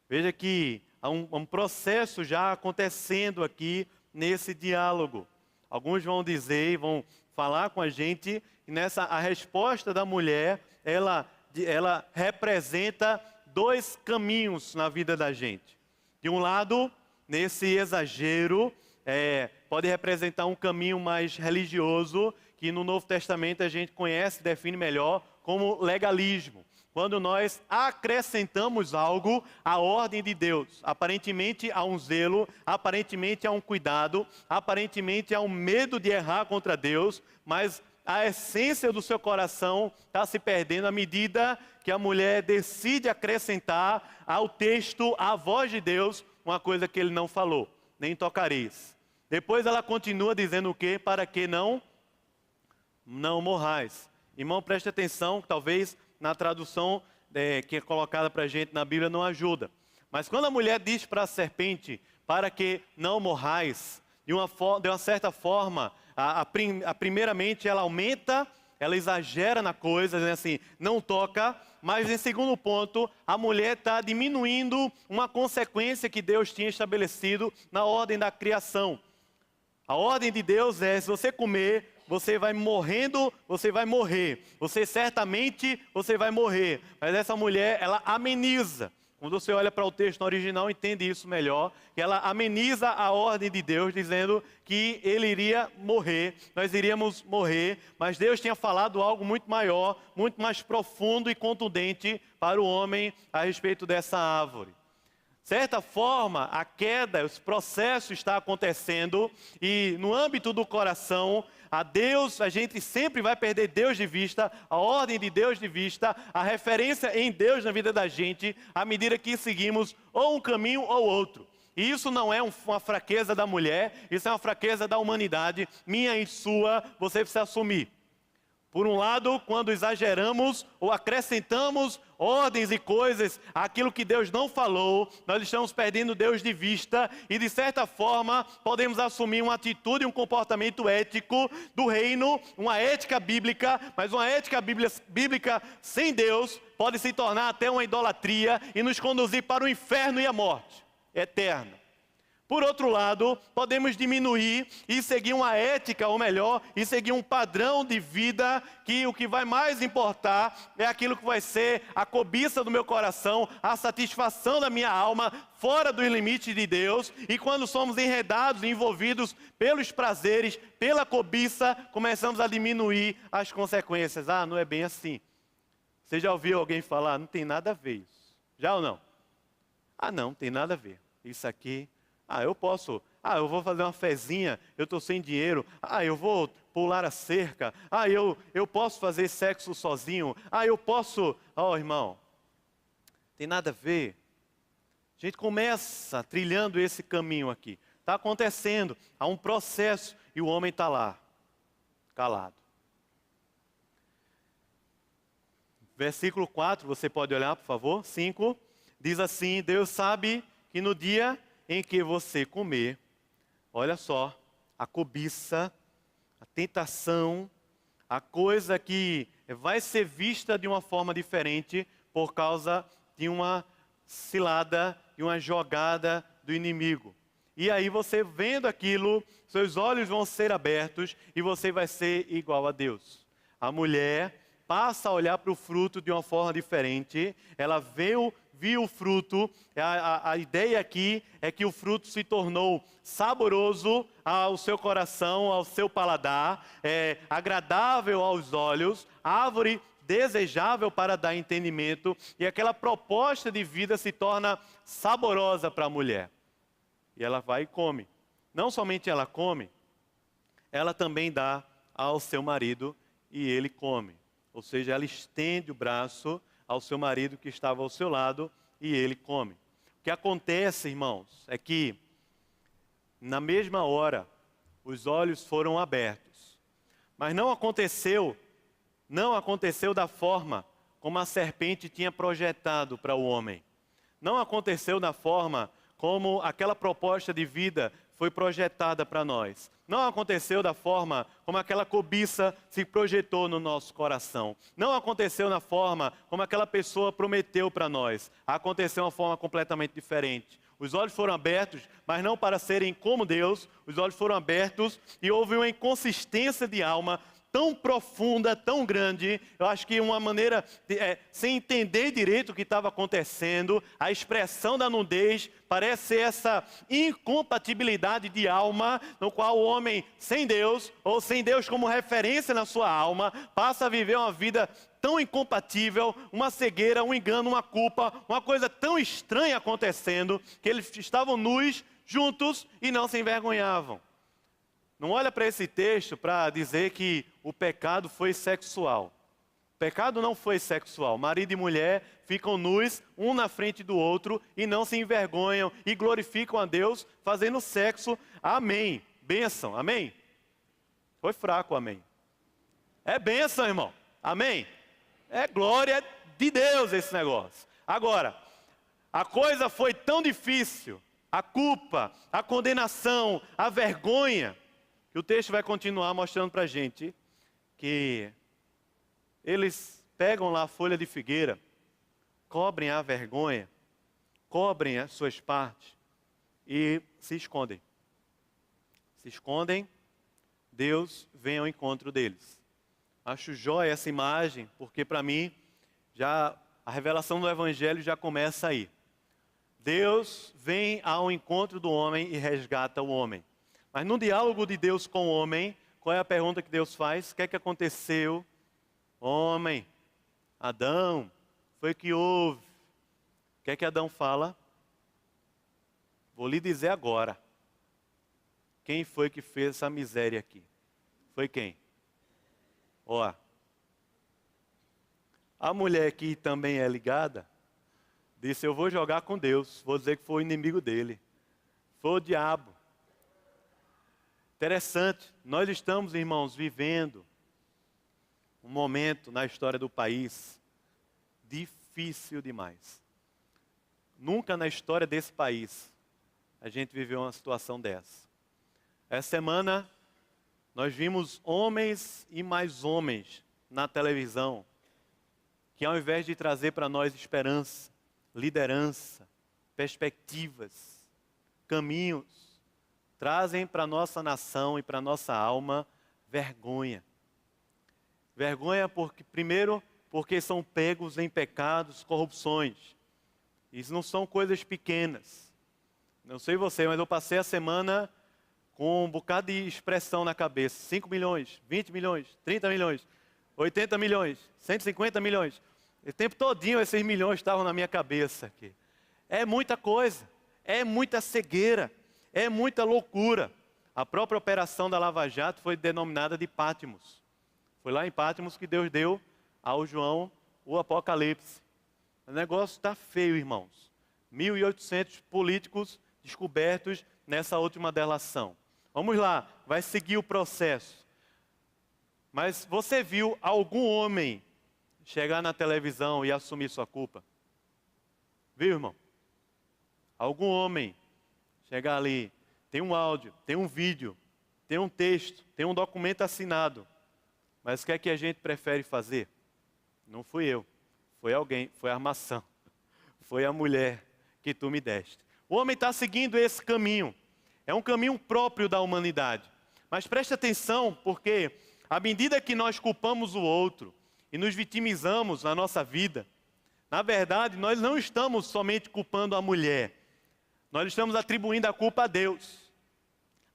Veja que há um processo já acontecendo aqui nesse diálogo. Alguns vão dizer, vão falar com a gente, e a resposta da mulher, ela representa dois caminhos na vida da gente. De um lado, nesse exagero, pode representar um caminho mais religioso, que no Novo Testamento a gente conhece, define melhor, como legalismo. Quando nós acrescentamos algo à ordem de Deus, aparentemente há um zelo, aparentemente há um cuidado, aparentemente há um medo de errar contra Deus, mas a essência do seu coração está se perdendo à medida que a mulher decide acrescentar ao texto, à voz de Deus, uma coisa que ele não falou, nem tocareis. Depois ela continua dizendo o quê? Para que não morrais. Irmão, preste atenção, que talvez na tradução que é colocada para a gente na Bíblia não ajuda. Mas quando a mulher diz para a serpente, para que não morrais, de uma certa forma, primeiramente ela aumenta, ela exagera na coisa, dizendo assim, não toca, mas em segundo ponto, a mulher está diminuindo uma consequência que Deus tinha estabelecido na ordem da criação. A ordem de Deus é, se você comer, você vai morrendo, você vai morrer. Você vai morrer. Mas essa mulher, ela ameniza. Quando você olha para o texto original, entende isso melhor. Que ela ameniza a ordem de Deus, dizendo que ele iria morrer. Nós iríamos morrer. Mas Deus tinha falado algo muito maior, muito mais profundo e contundente para o homem a respeito dessa árvore. De certa forma, a queda, esse processo está acontecendo. E no âmbito do coração, a gente sempre vai perder Deus de vista, a ordem de Deus de vista, a referência em Deus na vida da gente, à medida que seguimos ou um caminho ou outro. E isso não é uma fraqueza da mulher, isso é uma fraqueza da humanidade, minha e sua, você precisa assumir. Por um lado, quando exageramos ou acrescentamos ordens e coisas àquilo que Deus não falou, nós estamos perdendo Deus de vista e, de certa forma, podemos assumir uma atitude, um comportamento ético do reino, uma ética bíblica, mas uma ética bíblica sem Deus pode se tornar até uma idolatria e nos conduzir para o inferno e a morte eterna. Por outro lado, podemos diminuir e seguir uma ética, ou melhor, e seguir um padrão de vida que o que vai mais importar é aquilo que vai ser a cobiça do meu coração, a satisfação da minha alma, fora dos limites de Deus. E quando somos enredados, envolvidos pelos prazeres, pela cobiça, começamos a diminuir as consequências. Ah, não é bem assim. Você já ouviu alguém falar? Não tem nada a ver isso. Já ou não? Ah, não tem nada a ver. Isso aqui... eu posso, eu vou fazer uma fezinha, eu estou sem dinheiro, eu vou pular a cerca, eu posso fazer sexo sozinho, eu posso... irmão, tem nada a ver. A gente começa trilhando esse caminho aqui. Está acontecendo, há um processo e o homem está lá, calado. Versículo 4, você pode olhar, por favor, 5, diz assim: Deus sabe que no dia em que você comer, olha só, a cobiça, a tentação, a coisa que vai ser vista de uma forma diferente por causa de uma cilada e uma jogada do inimigo. E aí você vendo aquilo, seus olhos vão ser abertos e você vai ser igual a Deus. A mulher passa a olhar para o fruto de uma forma diferente, ela viu o fruto, a ideia aqui é que o fruto se tornou saboroso ao seu coração, ao seu paladar, agradável aos olhos, árvore desejável para dar entendimento, e aquela proposta de vida se torna saborosa para a mulher. E ela vai e come. Não somente ela come, ela também dá ao seu marido e ele come. Ou seja, ela estende o braço ao seu marido que estava ao seu lado e ele come. O que acontece, irmãos, é que na mesma hora os olhos foram abertos. Mas não aconteceu da forma como a serpente tinha projetado para o homem. Não aconteceu da forma como aquela proposta de vida foi projetada para nós. Não aconteceu da forma como aquela cobiça se projetou no nosso coração. Não aconteceu da forma como aquela pessoa prometeu para nós. Aconteceu de uma forma completamente diferente. Os olhos foram abertos, mas não para serem como Deus. Os olhos foram abertos e houve uma inconsistência de alma tão profunda, tão grande. Eu acho que uma maneira, sem entender direito o que estava acontecendo, a expressão da nudez parece ser essa incompatibilidade de alma, no qual o homem sem Deus, ou sem Deus como referência na sua alma, passa a viver uma vida tão incompatível, uma cegueira, um engano, uma culpa, uma coisa tão estranha acontecendo, que eles estavam nus, juntos e não se envergonhavam. Não olha para esse texto para dizer que o pecado foi sexual. O pecado não foi sexual. Marido e mulher ficam nus, um na frente do outro, e não se envergonham, e glorificam a Deus fazendo sexo. Amém. Bênção. Amém? Foi fraco, amém. É bênção, irmão. Amém? É glória de Deus esse negócio. Agora, a coisa foi tão difícil, a culpa, a condenação, a vergonha, que o texto vai continuar mostrando para a gente que eles pegam lá a folha de figueira, cobrem a vergonha, cobrem as suas partes e se escondem. Se escondem, Deus vem ao encontro deles. Acho jóia essa imagem, porque para mim, já a revelação do Evangelho já começa aí. Deus vem ao encontro do homem e resgata o homem. Mas no diálogo de Deus com o homem, qual é a pergunta que Deus faz? O que é que aconteceu? Homem, Adão, foi que houve? O que é que Adão fala? Vou lhe dizer agora. Quem foi que fez essa miséria aqui? Foi quem? Ó, a mulher que também é ligada, disse: eu vou jogar com Deus, vou dizer que foi o inimigo dele. Foi o diabo. Interessante, nós estamos, irmãos, vivendo um momento na história do país difícil demais. Nunca na história desse país a gente viveu uma situação dessa. Essa semana nós vimos homens e mais homens na televisão que, ao invés de trazer para nós esperança, liderança, perspectivas, caminhos trazem para a nossa nação e para a nossa alma vergonha. Vergonha porque, primeiro, porque são pegos em pecados, corrupções. Isso não são coisas pequenas. Não sei você, mas eu passei a semana com um bocado de expressão na cabeça. 5 milhões, 20 milhões, 30 milhões, 80 milhões, 150 milhões. O tempo todinho esses milhões estavam na minha cabeça aqui. É muita coisa, é muita cegueira, é muita loucura. A própria operação da Lava Jato foi denominada de Patmos. Foi lá em Patmos que Deus deu ao João o Apocalipse. O negócio está feio, irmãos. 1.800 políticos descobertos nessa última delação. Vamos lá, vai seguir o processo. Mas você viu algum homem chegar na televisão e assumir sua culpa? Viu, irmão? Algum homem chegar ali, tem um áudio, tem um vídeo, tem um texto, tem um documento assinado. Mas o que é que a gente prefere fazer? Não fui eu, foi alguém, foi a armação, foi a mulher que tu me deste. O homem está seguindo esse caminho, é um caminho próprio da humanidade. Mas preste atenção, porque à medida que nós culpamos o outro e nos vitimizamos na nossa vida, na verdade nós não estamos somente culpando a mulher, nós estamos atribuindo a culpa a Deus.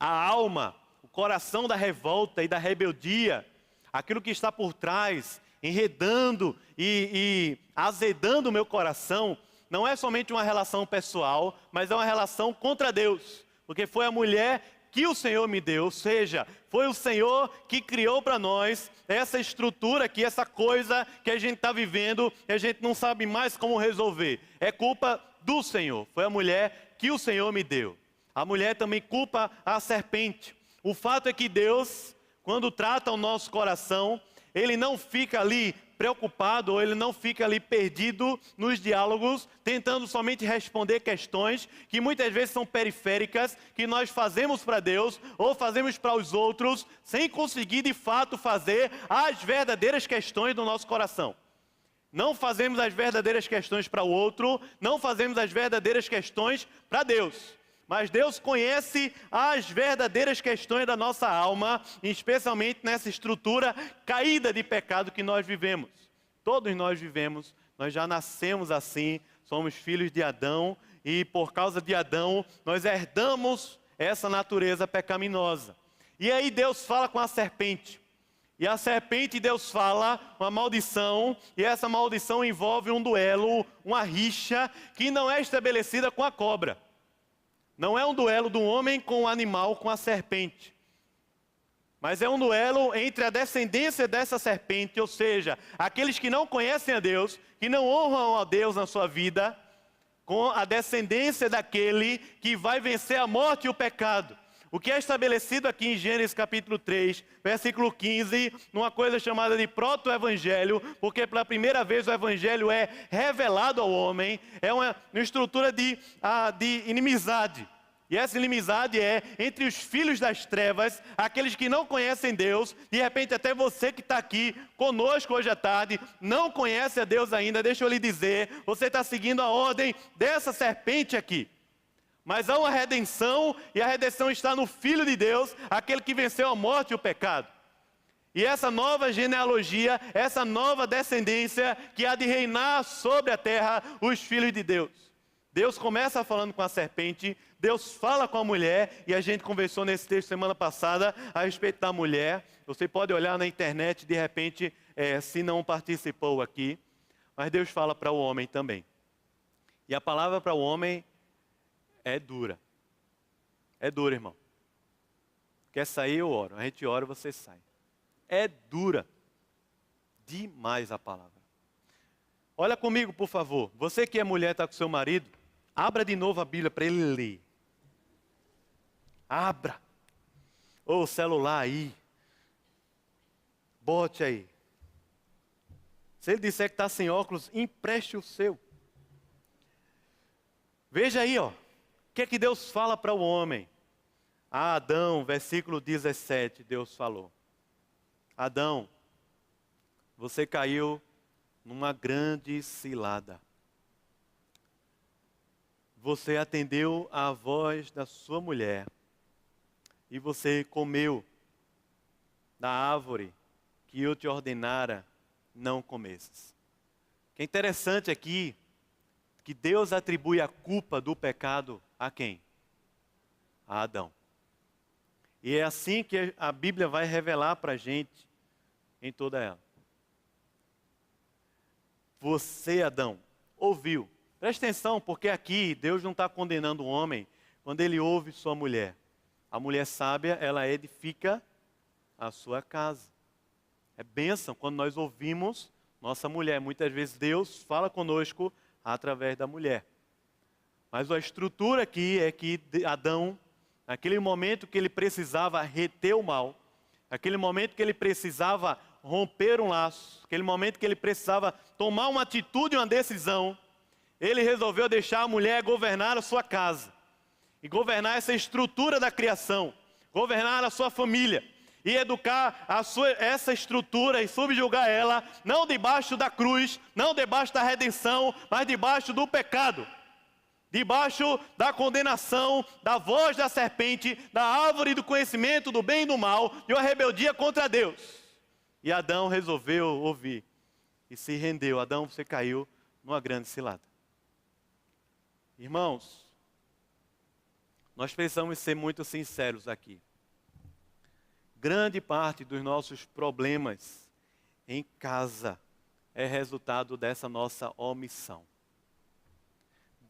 A alma, o coração da revolta e da rebeldia, aquilo que está por trás, enredando e azedando o meu coração, não é somente uma relação pessoal, mas é uma relação contra Deus. Porque foi a mulher que o Senhor me deu, ou seja, foi o Senhor que criou para nós essa estrutura aqui, essa coisa que a gente está vivendo e a gente não sabe mais como resolver. É culpa do Senhor, foi a mulher que o Senhor me deu. A mulher também culpa a serpente. O fato é que Deus, quando trata o nosso coração, Ele não fica ali preocupado, ou Ele não fica ali perdido nos diálogos, tentando somente responder questões que muitas vezes são periféricas, que nós fazemos para Deus, ou fazemos para os outros, sem conseguir de fato fazer as verdadeiras questões do nosso coração. Não fazemos as verdadeiras questões para o outro, não fazemos as verdadeiras questões para Deus. Mas Deus conhece as verdadeiras questões da nossa alma, especialmente nessa estrutura caída de pecado que nós vivemos. Todos nós vivemos, nós já nascemos assim, somos filhos de Adão, e por causa de Adão, nós herdamos essa natureza pecaminosa. E aí Deus fala com a serpente. E a serpente, Deus fala uma maldição, e essa maldição envolve um duelo, uma rixa, que não é estabelecida com a cobra. Não é um duelo do homem com o animal, com a serpente. Mas é um duelo entre a descendência dessa serpente, ou seja, aqueles que não conhecem a Deus, que não honram a Deus na sua vida, com a descendência daquele que vai vencer a morte e o pecado. O que é estabelecido aqui em Gênesis capítulo 3, versículo 15, numa coisa chamada de proto-evangelho, porque pela primeira vez o evangelho é revelado ao homem, é uma estrutura de inimizade. E essa inimizade é entre os filhos das trevas, aqueles que não conhecem Deus. De repente até você que está aqui conosco hoje à tarde, não conhece a Deus ainda, deixa eu lhe dizer, você está seguindo a ordem dessa serpente aqui. Mas há uma redenção, e a redenção está no Filho de Deus, aquele que venceu a morte e o pecado. E essa nova genealogia, essa nova descendência que há de reinar sobre a terra, os filhos de Deus. Deus começa falando com a serpente, Deus fala com a mulher, e a gente conversou nesse texto semana passada a respeito da mulher. Você pode olhar na internet, de repente, se não participou aqui. Mas Deus fala para o homem também. E a palavra para o homem é dura. É dura, irmão. Quer sair, eu oro. A gente ora, você sai. É dura. Demais a palavra. Olha comigo, por favor. Você que é mulher, está com seu marido, abra de novo a Bíblia para ele ler. Abra. Ou o celular aí. Bote aí. Se ele disser que está sem óculos, empreste o seu. Veja aí, ó. O que é que Deus fala para o homem? A Adão, versículo 17, Deus falou. Adão, você caiu numa grande cilada. você atendeu à voz da sua mulher e você comeu da árvore que eu te ordenara não comesses. O que é interessante aqui, que Deus atribui a culpa do pecado a quem? A Adão. E é assim que a Bíblia vai revelar para a gente em toda ela. Você, Adão, ouviu. Presta atenção, porque aqui Deus não está condenando o homem quando ele ouve sua mulher. A mulher sábia, ela edifica a sua casa. É bênção quando nós ouvimos nossa mulher. Muitas vezes Deus fala conosco através da mulher. Mas a estrutura aqui é que Adão, naquele momento que ele precisava reter o mal, aquele momento que ele precisava romper um laço, aquele momento que ele precisava tomar uma atitude, uma decisão, ele resolveu deixar a mulher governar a sua casa, e governar essa estrutura da criação, governar a sua família, e educar essa estrutura e subjugar ela, não debaixo da cruz, não debaixo da redenção, mas debaixo do pecado. Debaixo da condenação, da voz da serpente, da árvore do conhecimento do bem e do mal, de uma rebeldia contra Deus. E Adão resolveu ouvir e se rendeu. Adão, você caiu numa grande cilada. Irmãos, nós precisamos ser muito sinceros aqui. Grande parte dos nossos problemas em casa é resultado dessa nossa omissão.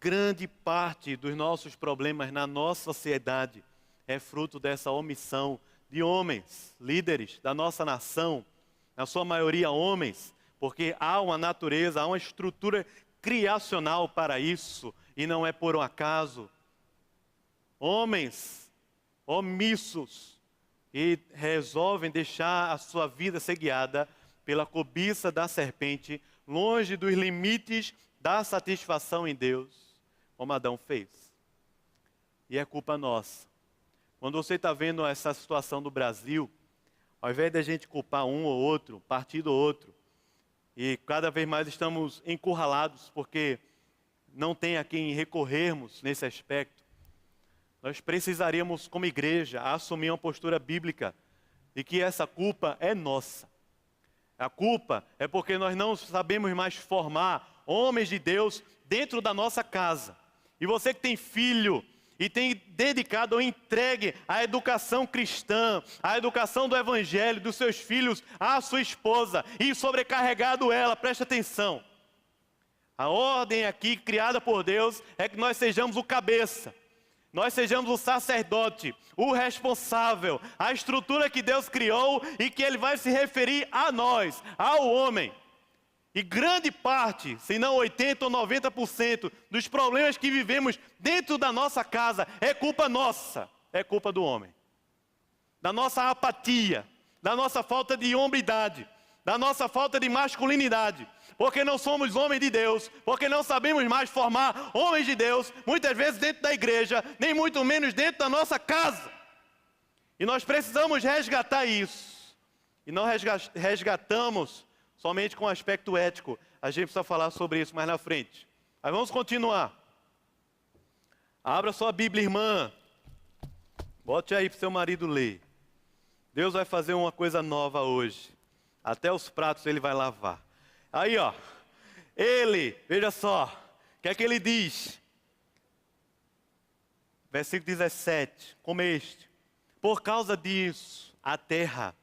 Grande parte dos nossos problemas na nossa sociedade é fruto dessa omissão de homens, líderes da nossa nação, na sua maioria homens, porque há uma natureza, há uma estrutura criacional para isso, e não é por um acaso. Homens omissos e resolvem deixar a sua vida ser guiada pela cobiça da serpente, longe dos limites da satisfação em Deus, como Adão fez. E é culpa nossa. Quando você está vendo essa situação do Brasil, ao invés de a gente culpar um ou outro, partido ou outro, e cada vez mais estamos encurralados porque não tem a quem recorrermos nesse aspecto, nós precisaríamos, como igreja, assumir uma postura bíblica de que essa culpa é nossa. A culpa é porque nós não sabemos mais formar homens de Deus dentro da nossa casa. E você que tem filho e tem dedicado ou entregue a educação cristã, a educação do evangelho dos seus filhos à sua esposa e sobrecarregado ela, preste atenção. A ordem aqui criada por Deus é que nós sejamos o cabeça. Nós sejamos o sacerdote, o responsável, a estrutura que Deus criou e que Ele vai se referir a nós, ao homem. E grande parte, se não 80% ou 90% dos problemas que vivemos dentro da nossa casa é culpa nossa, é culpa do homem. Da nossa apatia, da nossa falta de hombridade, da nossa falta de masculinidade. Porque não somos homens de Deus, porque não sabemos mais formar homens de Deus, muitas vezes dentro da igreja, nem muito menos dentro da nossa casa. E nós precisamos resgatar isso. E não resgatamos somente com o aspecto ético. A gente precisa falar sobre isso mais na frente. Mas vamos continuar. Abra sua Bíblia, irmã. Bote aí para o seu marido ler. Deus vai fazer uma coisa nova hoje. Até os pratos Ele vai lavar. Aí, ó. Ele, veja só. O que é que ele diz? Versículo 17. Comeste. Por causa disso, a terra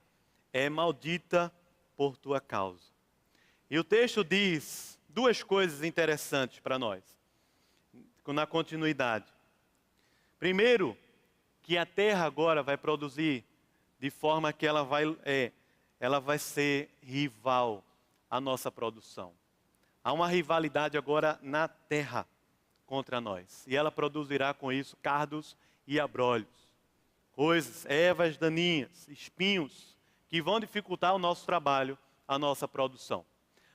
é maldita por tua causa. E o texto diz duas coisas interessantes para nós, na continuidade. Primeiro, que a terra agora vai produzir de forma que ela vai ser rival à nossa produção. Há uma rivalidade agora na terra contra nós. E ela produzirá com isso cardos e abrolhos. Coisas, ervas daninhas, espinhos, que vão dificultar o nosso trabalho, a nossa produção.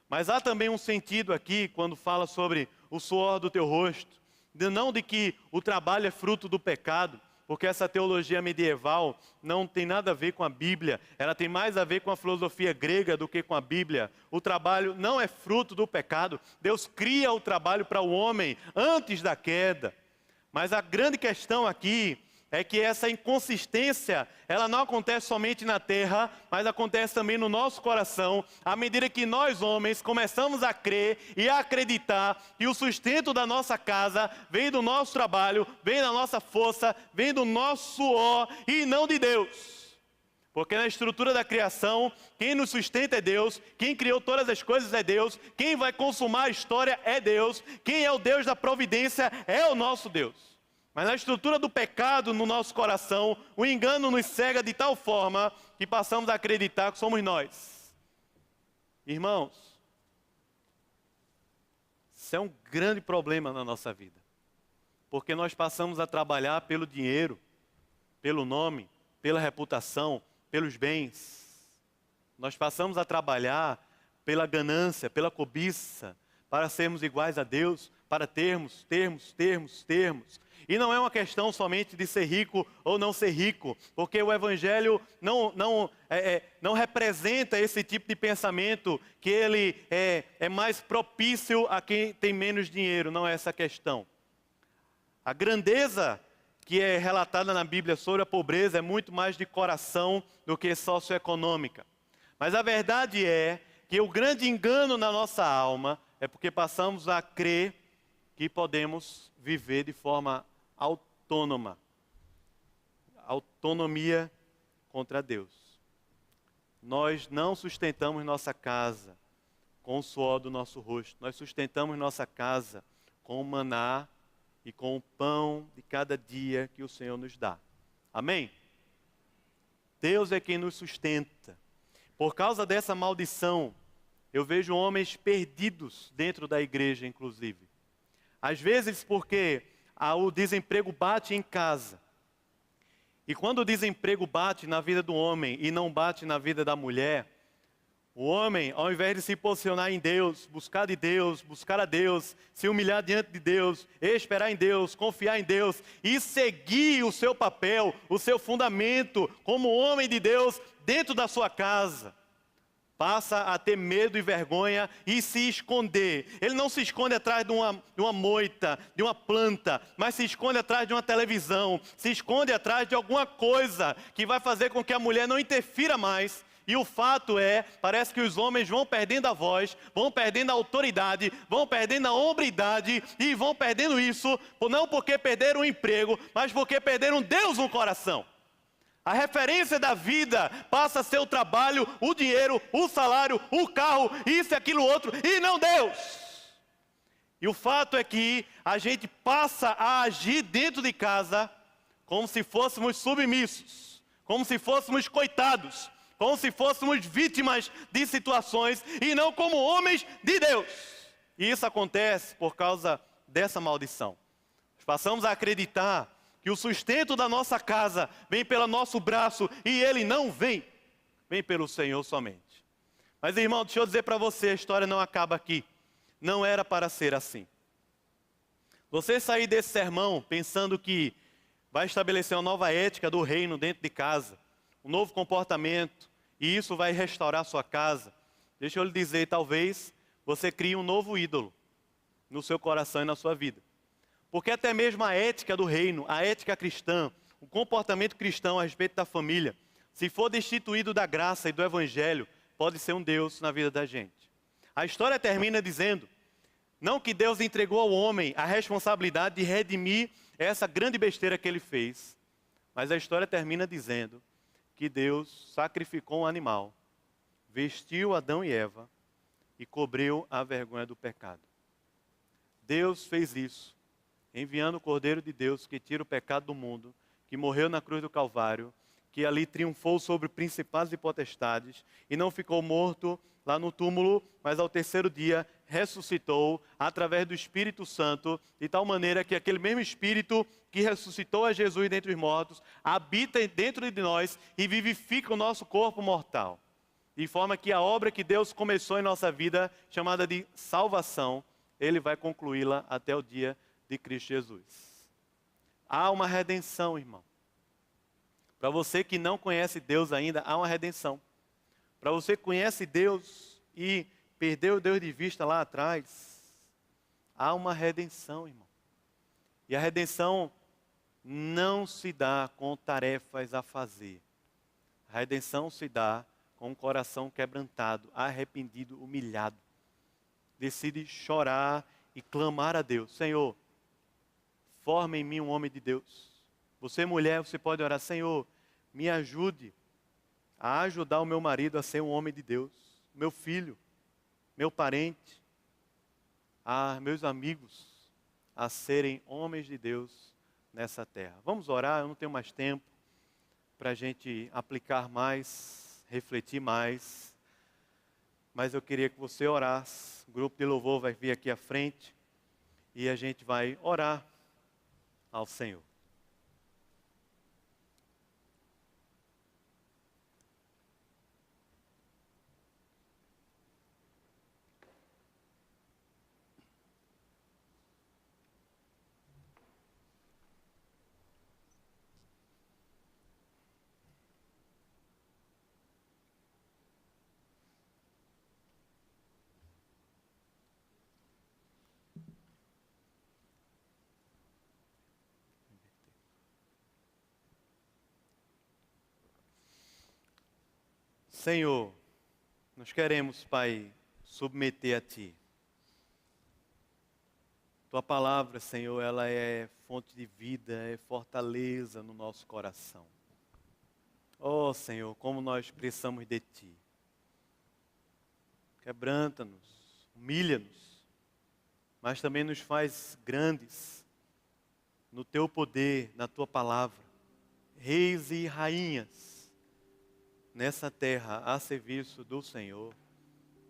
Mas há também um sentido aqui, quando fala sobre o suor do teu rosto, não de que o trabalho é fruto do pecado, porque essa teologia medieval não tem nada a ver com a Bíblia, ela tem mais a ver com a filosofia grega do que com a Bíblia. O trabalho não é fruto do pecado, Deus cria o trabalho para o homem antes da queda. Mas a grande questão aqui é que essa inconsistência, ela não acontece somente na terra, mas acontece também no nosso coração, à medida que nós homens começamos a crer e a acreditar que o sustento da nossa casa vem do nosso trabalho, vem da nossa força, vem do nosso suor e não de Deus. Porque na estrutura da criação, quem nos sustenta é Deus, quem criou todas as coisas é Deus, quem vai consumar a história é Deus, quem é o Deus da providência é o nosso Deus. Mas na estrutura do pecado no nosso coração, o engano nos cega de tal forma que passamos a acreditar que somos nós. Irmãos, isso é um grande problema na nossa vida. Porque nós passamos a trabalhar pelo dinheiro, pelo nome, pela reputação, pelos bens. Nós passamos a trabalhar pela ganância, pela cobiça, para sermos iguais a Deus, para termos. E não é uma questão somente de ser rico ou não ser rico, porque o Evangelho não representa esse tipo de pensamento, que ele é mais propício a quem tem menos dinheiro, não é essa a questão. A grandeza que é relatada na Bíblia sobre a pobreza é muito mais de coração do que socioeconômica. Mas a verdade é que o grande engano na nossa alma é porque passamos a crer que podemos viver de forma autônoma. Autonomia contra Deus. Nós não sustentamos nossa casa com o suor do nosso rosto. Nós sustentamos nossa casa com o maná e com o pão de cada dia que o Senhor nos dá. Amém? Deus é quem nos sustenta. Por causa dessa maldição, eu vejo homens perdidos dentro da igreja, inclusive. Às vezes porque o desemprego bate em casa. E quando o desemprego bate na vida do homem e não bate na vida da mulher, o homem, ao invés de se posicionar em Deus, buscar a Deus, se humilhar diante de Deus, esperar em Deus, confiar em Deus e seguir o seu papel, o seu fundamento como homem de Deus dentro da sua casa, passa a ter medo e vergonha e se esconder. Ele não se esconde atrás de uma moita, de uma planta, mas se esconde atrás de uma televisão, se esconde atrás de alguma coisa que vai fazer com que a mulher não interfira mais. E o fato é, parece que os homens vão perdendo a voz, vão perdendo a autoridade, vão perdendo a hombridade e vão perdendo isso, não porque perderam o emprego, mas porque perderam Deus no coração. A referência da vida passa a ser o trabalho, o dinheiro, o salário, o carro, isso e aquilo outro, e não Deus. E o fato é que a gente passa a agir dentro de casa como se fôssemos submissos, como se fôssemos coitados, como se fôssemos vítimas de situações e não como homens de Deus. E isso acontece por causa dessa maldição. Nós passamos a acreditar que o sustento da nossa casa vem pelo nosso braço e ele não vem pelo Senhor somente. Mas irmão, deixa eu dizer para você, a história não acaba aqui. Não era para ser assim. Você sair desse sermão pensando que vai estabelecer uma nova ética do reino dentro de casa, um novo comportamento, e isso vai restaurar a sua casa. Deixa eu lhe dizer, talvez você crie um novo ídolo no seu coração e na sua vida. Porque até mesmo a ética do reino, a ética cristã, o comportamento cristão a respeito da família, se for destituído da graça e do evangelho, pode ser um Deus na vida da gente. A história termina dizendo, não que Deus entregou ao homem a responsabilidade de redimir essa grande besteira que ele fez, mas a história termina dizendo que Deus sacrificou um animal, vestiu Adão e Eva e cobriu a vergonha do pecado. Deus fez isso, enviando o Cordeiro de Deus que tira o pecado do mundo, que morreu na cruz do Calvário, que ali triunfou sobre principados e potestades, e não ficou morto lá no túmulo, mas ao terceiro dia ressuscitou através do Espírito Santo, de tal maneira que aquele mesmo Espírito que ressuscitou a Jesus dentre os mortos, habita dentro de nós e vivifica o nosso corpo mortal. De forma que a obra que Deus começou em nossa vida, chamada de salvação, Ele vai concluí-la até o dia de Cristo Jesus. Há uma redenção, irmão. Para você que não conhece Deus ainda, há uma redenção. Para você que conhece Deus e perdeu Deus de vista lá atrás, há uma redenção, irmão. E a redenção não se dá com tarefas a fazer. A redenção se dá com um coração quebrantado, arrependido, humilhado. Decide chorar e clamar a Deus: Senhor, forma em mim um homem de Deus. Você, mulher, você pode orar: Senhor, me ajude a ajudar o meu marido a ser um homem de Deus. Meu filho, meu parente, meus amigos a serem homens de Deus nessa terra. Vamos orar, eu não tenho mais tempo para a gente aplicar mais, refletir mais. Mas eu queria que você orasse. O grupo de louvor vai vir aqui à frente e a gente vai orar ao Senhor. Senhor, nós queremos, Pai, submeter a Ti. Tua palavra, Senhor, ela é fonte de vida, é fortaleza no nosso coração. Oh, Senhor, como nós precisamos de Ti. Quebranta-nos, humilha-nos, mas também nos faz grandes no Teu poder, na Tua palavra. Reis e rainhas nessa terra a serviço do Senhor,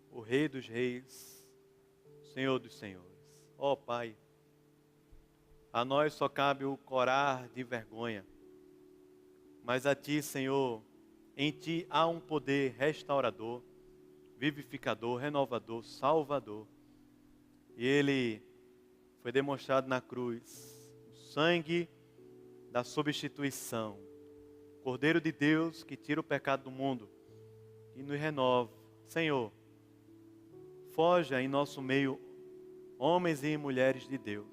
o Rei dos Reis, Senhor dos Senhores. Ó Pai, a nós só cabe o corar de vergonha, mas a Ti, Senhor, em Ti há um poder restaurador, vivificador, renovador, salvador. E Ele foi demonstrado na cruz, o sangue da substituição, Cordeiro de Deus que tira o pecado do mundo e nos renova. Senhor, forja em nosso meio homens e mulheres de Deus.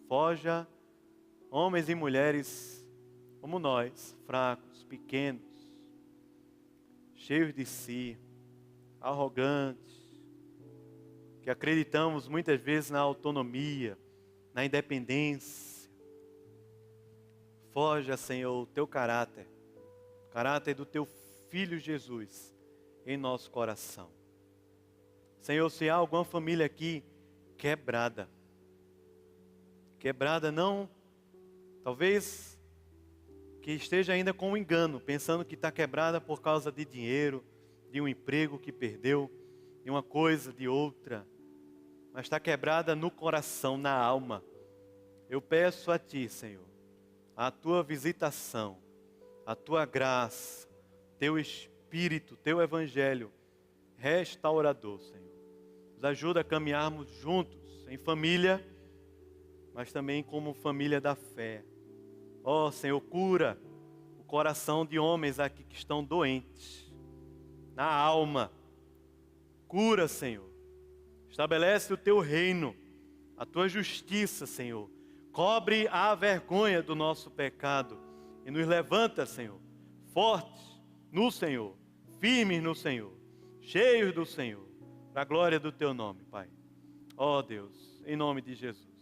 Forja homens e mulheres como nós, fracos, pequenos, cheios de si, arrogantes, que acreditamos muitas vezes na autonomia, na independência. Forja, Senhor, o Teu caráter do Teu Filho Jesus em nosso coração. Senhor, se há alguma família aqui quebrada não, talvez que esteja ainda com um engano, pensando que está quebrada por causa de dinheiro, de um emprego que perdeu, de uma coisa, de outra, mas está quebrada no coração, na alma. Eu peço a Ti, Senhor, a Tua visitação, a Tua graça, Teu Espírito, Teu Evangelho restaurador, Senhor. Nos ajuda a caminharmos juntos, em família, mas também como família da fé. Ó Senhor, cura o coração de homens aqui que estão doentes, na alma. Cura, Senhor. Estabelece o Teu reino, a Tua justiça, Senhor. Cobre a vergonha do nosso pecado e nos levanta, Senhor, fortes no Senhor, firmes no Senhor, cheios do Senhor, para a glória do Teu nome, Pai. Ó Deus, em nome de Jesus.